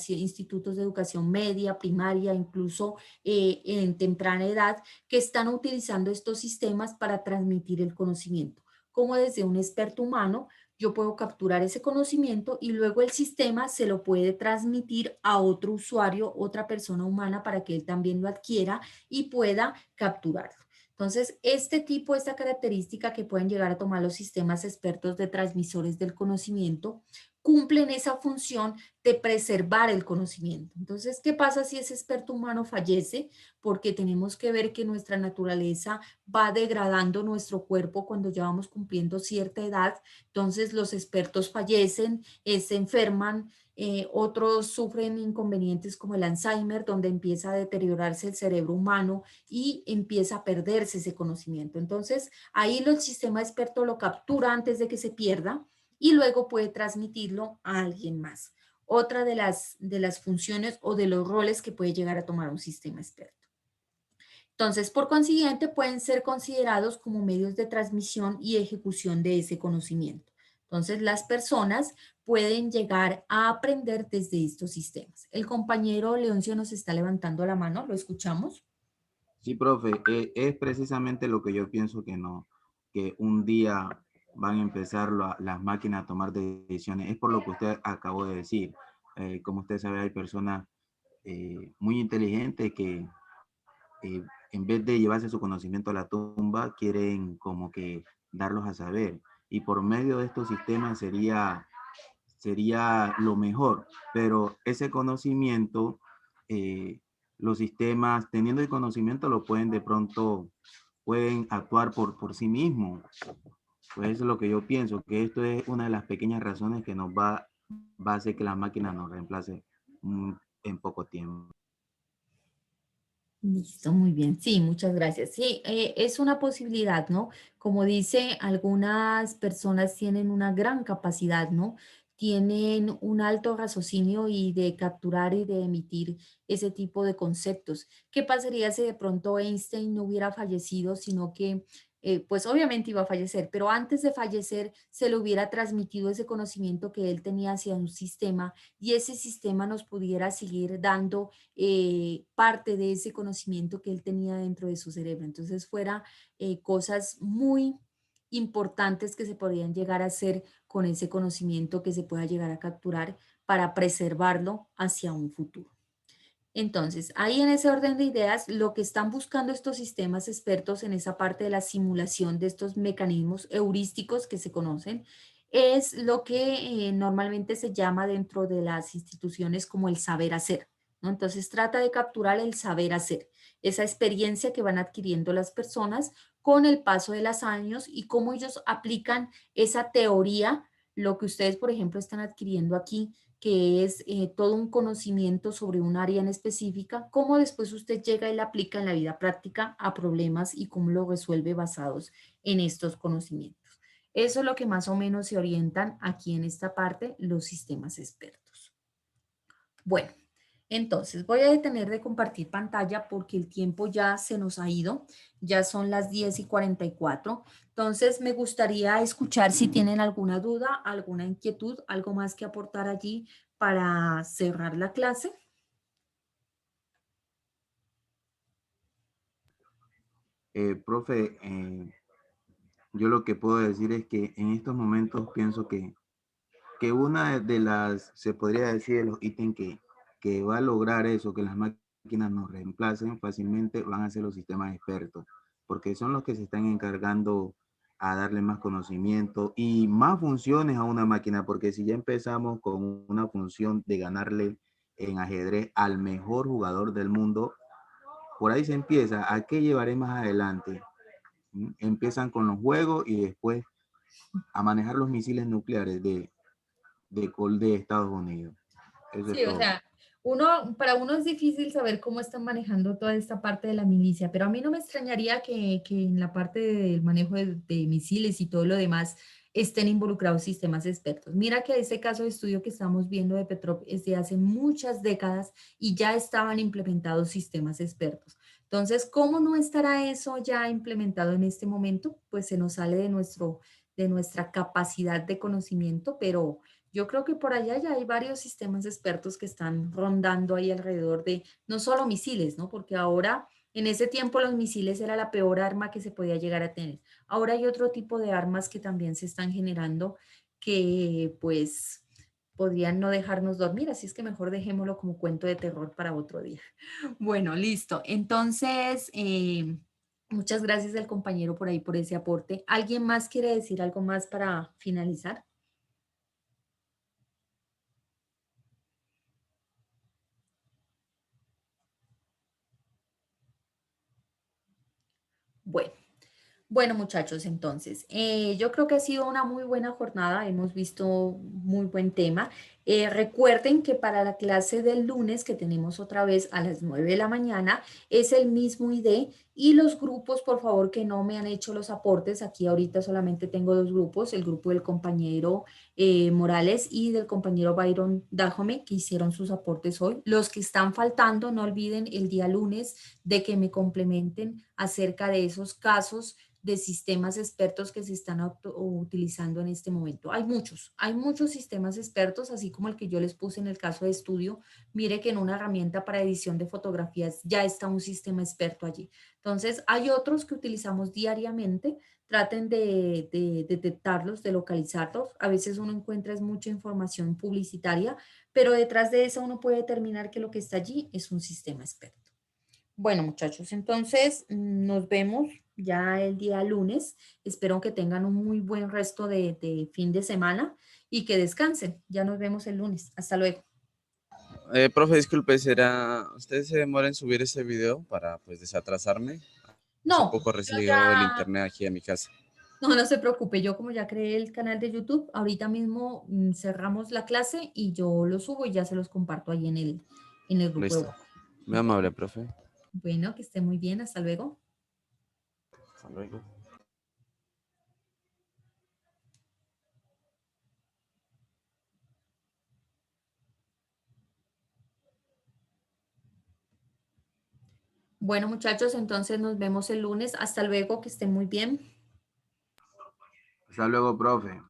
institutos de educación media, primaria, incluso en temprana edad, que están utilizando estos sistemas para transmitir el conocimiento, como desde un experto humano yo puedo capturar ese conocimiento y luego el sistema se lo puede transmitir a otro usuario, otra persona humana, para que él también lo adquiera y pueda capturarlo. Entonces, esta característica que pueden llegar a tomar los sistemas expertos de transmisores del conocimiento, cumplen esa función de preservar el conocimiento. Entonces, ¿qué pasa si ese experto humano fallece? Porque tenemos que ver que nuestra naturaleza va degradando nuestro cuerpo cuando ya vamos cumpliendo cierta edad. Entonces los expertos fallecen, se enferman, otros sufren inconvenientes como el Alzheimer, donde empieza a deteriorarse el cerebro humano y empieza a perderse ese conocimiento. Entonces ahí el sistema experto lo captura antes de que se pierda y luego puede transmitirlo a alguien más. Otra de las funciones o de los roles que puede llegar a tomar un sistema experto. Entonces, por consiguiente, pueden ser considerados como medios de transmisión y ejecución de ese conocimiento. Entonces, las personas pueden llegar a aprender desde estos sistemas. El compañero Leoncio nos está levantando la mano, ¿lo escuchamos? Sí, profe, es precisamente lo que yo pienso que no, que un día van a empezar las máquinas a tomar decisiones. Es por lo que usted acabó de decir. Como usted sabe, hay personas muy inteligentes que en vez de llevarse su conocimiento a la tumba, quieren como que darlos a saber. Y por medio de estos sistemas sería lo mejor, pero ese conocimiento, los sistemas, teniendo el conocimiento, lo pueden de pronto, pueden actuar por sí mismos. Pues eso es lo que yo pienso, que esto es una de las pequeñas razones que va a hacer que la máquina nos reemplace en poco tiempo. Listo, muy bien. Sí, muchas gracias. Sí, es una posibilidad, ¿no? Como dice, algunas personas tienen una gran capacidad, ¿no? Tienen un alto raciocinio y de capturar y de emitir ese tipo de conceptos. ¿Qué pasaría si de pronto Einstein no hubiera fallecido, sino que, pues obviamente iba a fallecer, pero antes de fallecer se le hubiera transmitido ese conocimiento que él tenía hacia un sistema y ese sistema nos pudiera seguir dando parte de ese conocimiento que él tenía dentro de su cerebro? Entonces fuera cosas muy importantes que se podrían llegar a hacer con ese conocimiento que se pueda llegar a capturar para preservarlo hacia un futuro. Entonces, ahí en ese orden de ideas, lo que están buscando estos sistemas expertos en esa parte de la simulación de estos mecanismos heurísticos que se conocen, es lo que normalmente se llama dentro de las instituciones como el saber hacer, ¿no? Entonces, trata de capturar el saber hacer, esa experiencia que van adquiriendo las personas con el paso de los años y cómo ellos aplican esa teoría, lo que ustedes, por ejemplo, están adquiriendo aquí, que es todo un conocimiento sobre un área en específica, cómo después usted llega y la aplica en la vida práctica a problemas y cómo lo resuelve basados en estos conocimientos. Eso es lo que más o menos se orientan aquí en esta parte los sistemas expertos. Bueno, entonces voy a detener de compartir pantalla porque el tiempo ya se nos ha ido, ya son las 10:44. Entonces me gustaría escuchar si tienen alguna duda, alguna inquietud, algo más que aportar allí para cerrar la clase. Profe, yo lo que puedo decir es que en estos momentos pienso que una de las, se podría decir, de los ítems que va a lograr eso, que las máquinas nos reemplacen fácilmente, van a ser los sistemas expertos, porque son los que se están encargando a darle más conocimiento y más funciones a una máquina, porque si ya empezamos con una función de ganarle en ajedrez al mejor jugador del mundo, por ahí se empieza. ¿A qué llevaré más adelante? Empiezan con los juegos y después a manejar los misiles nucleares de Estados Unidos. Eso es Sí, o todo. sea, para uno es difícil saber cómo están manejando toda esta parte de la milicia, pero a mí no me extrañaría que en la parte del manejo de misiles y todo lo demás estén involucrados sistemas expertos. Mira que ese caso de estudio que estamos viendo de Petrov es de hace muchas décadas y ya estaban implementados sistemas expertos. Entonces, ¿cómo no estará eso ya implementado en este momento? Pues se nos sale de nuestra capacidad de conocimiento, pero yo creo que por allá ya hay varios sistemas expertos que están rondando ahí alrededor de no solo misiles, ¿no? Porque ahora, en ese tiempo, los misiles era la peor arma que se podía llegar a tener. Ahora hay otro tipo de armas que también se están generando que, pues, podrían no dejarnos dormir, así es que mejor dejémoslo como cuento de terror para otro día. Bueno, listo. Entonces, muchas gracias al compañero por ahí por ese aporte. ¿Alguien más quiere decir algo más para finalizar? Bueno. Bueno, muchachos, entonces, yo creo que ha sido una muy buena jornada, hemos visto muy buen tema. Recuerden que para la clase del lunes, que tenemos otra vez a las 9 de la mañana, es el mismo ID y los grupos, por favor, que no me han hecho los aportes, aquí ahorita solamente tengo dos grupos, el grupo del compañero Morales y del compañero Byron Dajome, que hicieron sus aportes hoy. Los que están faltando, no olviden el día lunes de que me complementen acerca de esos casos de sistemas expertos que se están utilizando en este momento. Hay muchos sistemas expertos, así como el que yo les puse en el caso de estudio. Mire que en una herramienta para edición de fotografías ya está un sistema experto allí. Entonces, hay otros que utilizamos diariamente. Traten de detectarlos, de localizarlos. A veces uno encuentra es mucha información publicitaria, pero detrás de eso uno puede determinar que lo que está allí es un sistema experto. Bueno, muchachos, entonces nos vemos ya el día lunes. Espero que tengan un muy buen resto de fin de semana y que descansen. Ya nos vemos el lunes. Hasta luego. Profe, disculpe, ¿usted se demora en subir ese video para pues desatrasarme? Hace No, poco yo recibió el ya, internet aquí en mi casa. no se preocupe. Yo como ya creé el canal de YouTube, ahorita mismo cerramos la clase y yo lo subo y ya se los comparto ahí en el grupo de Listo. WhatsApp. Muy ¿Ok? amable, profe. Bueno, que esté muy bien. Hasta luego. Hasta luego. Bueno, muchachos, entonces nos vemos el lunes. Hasta luego, que estén muy bien. Hasta luego, profe.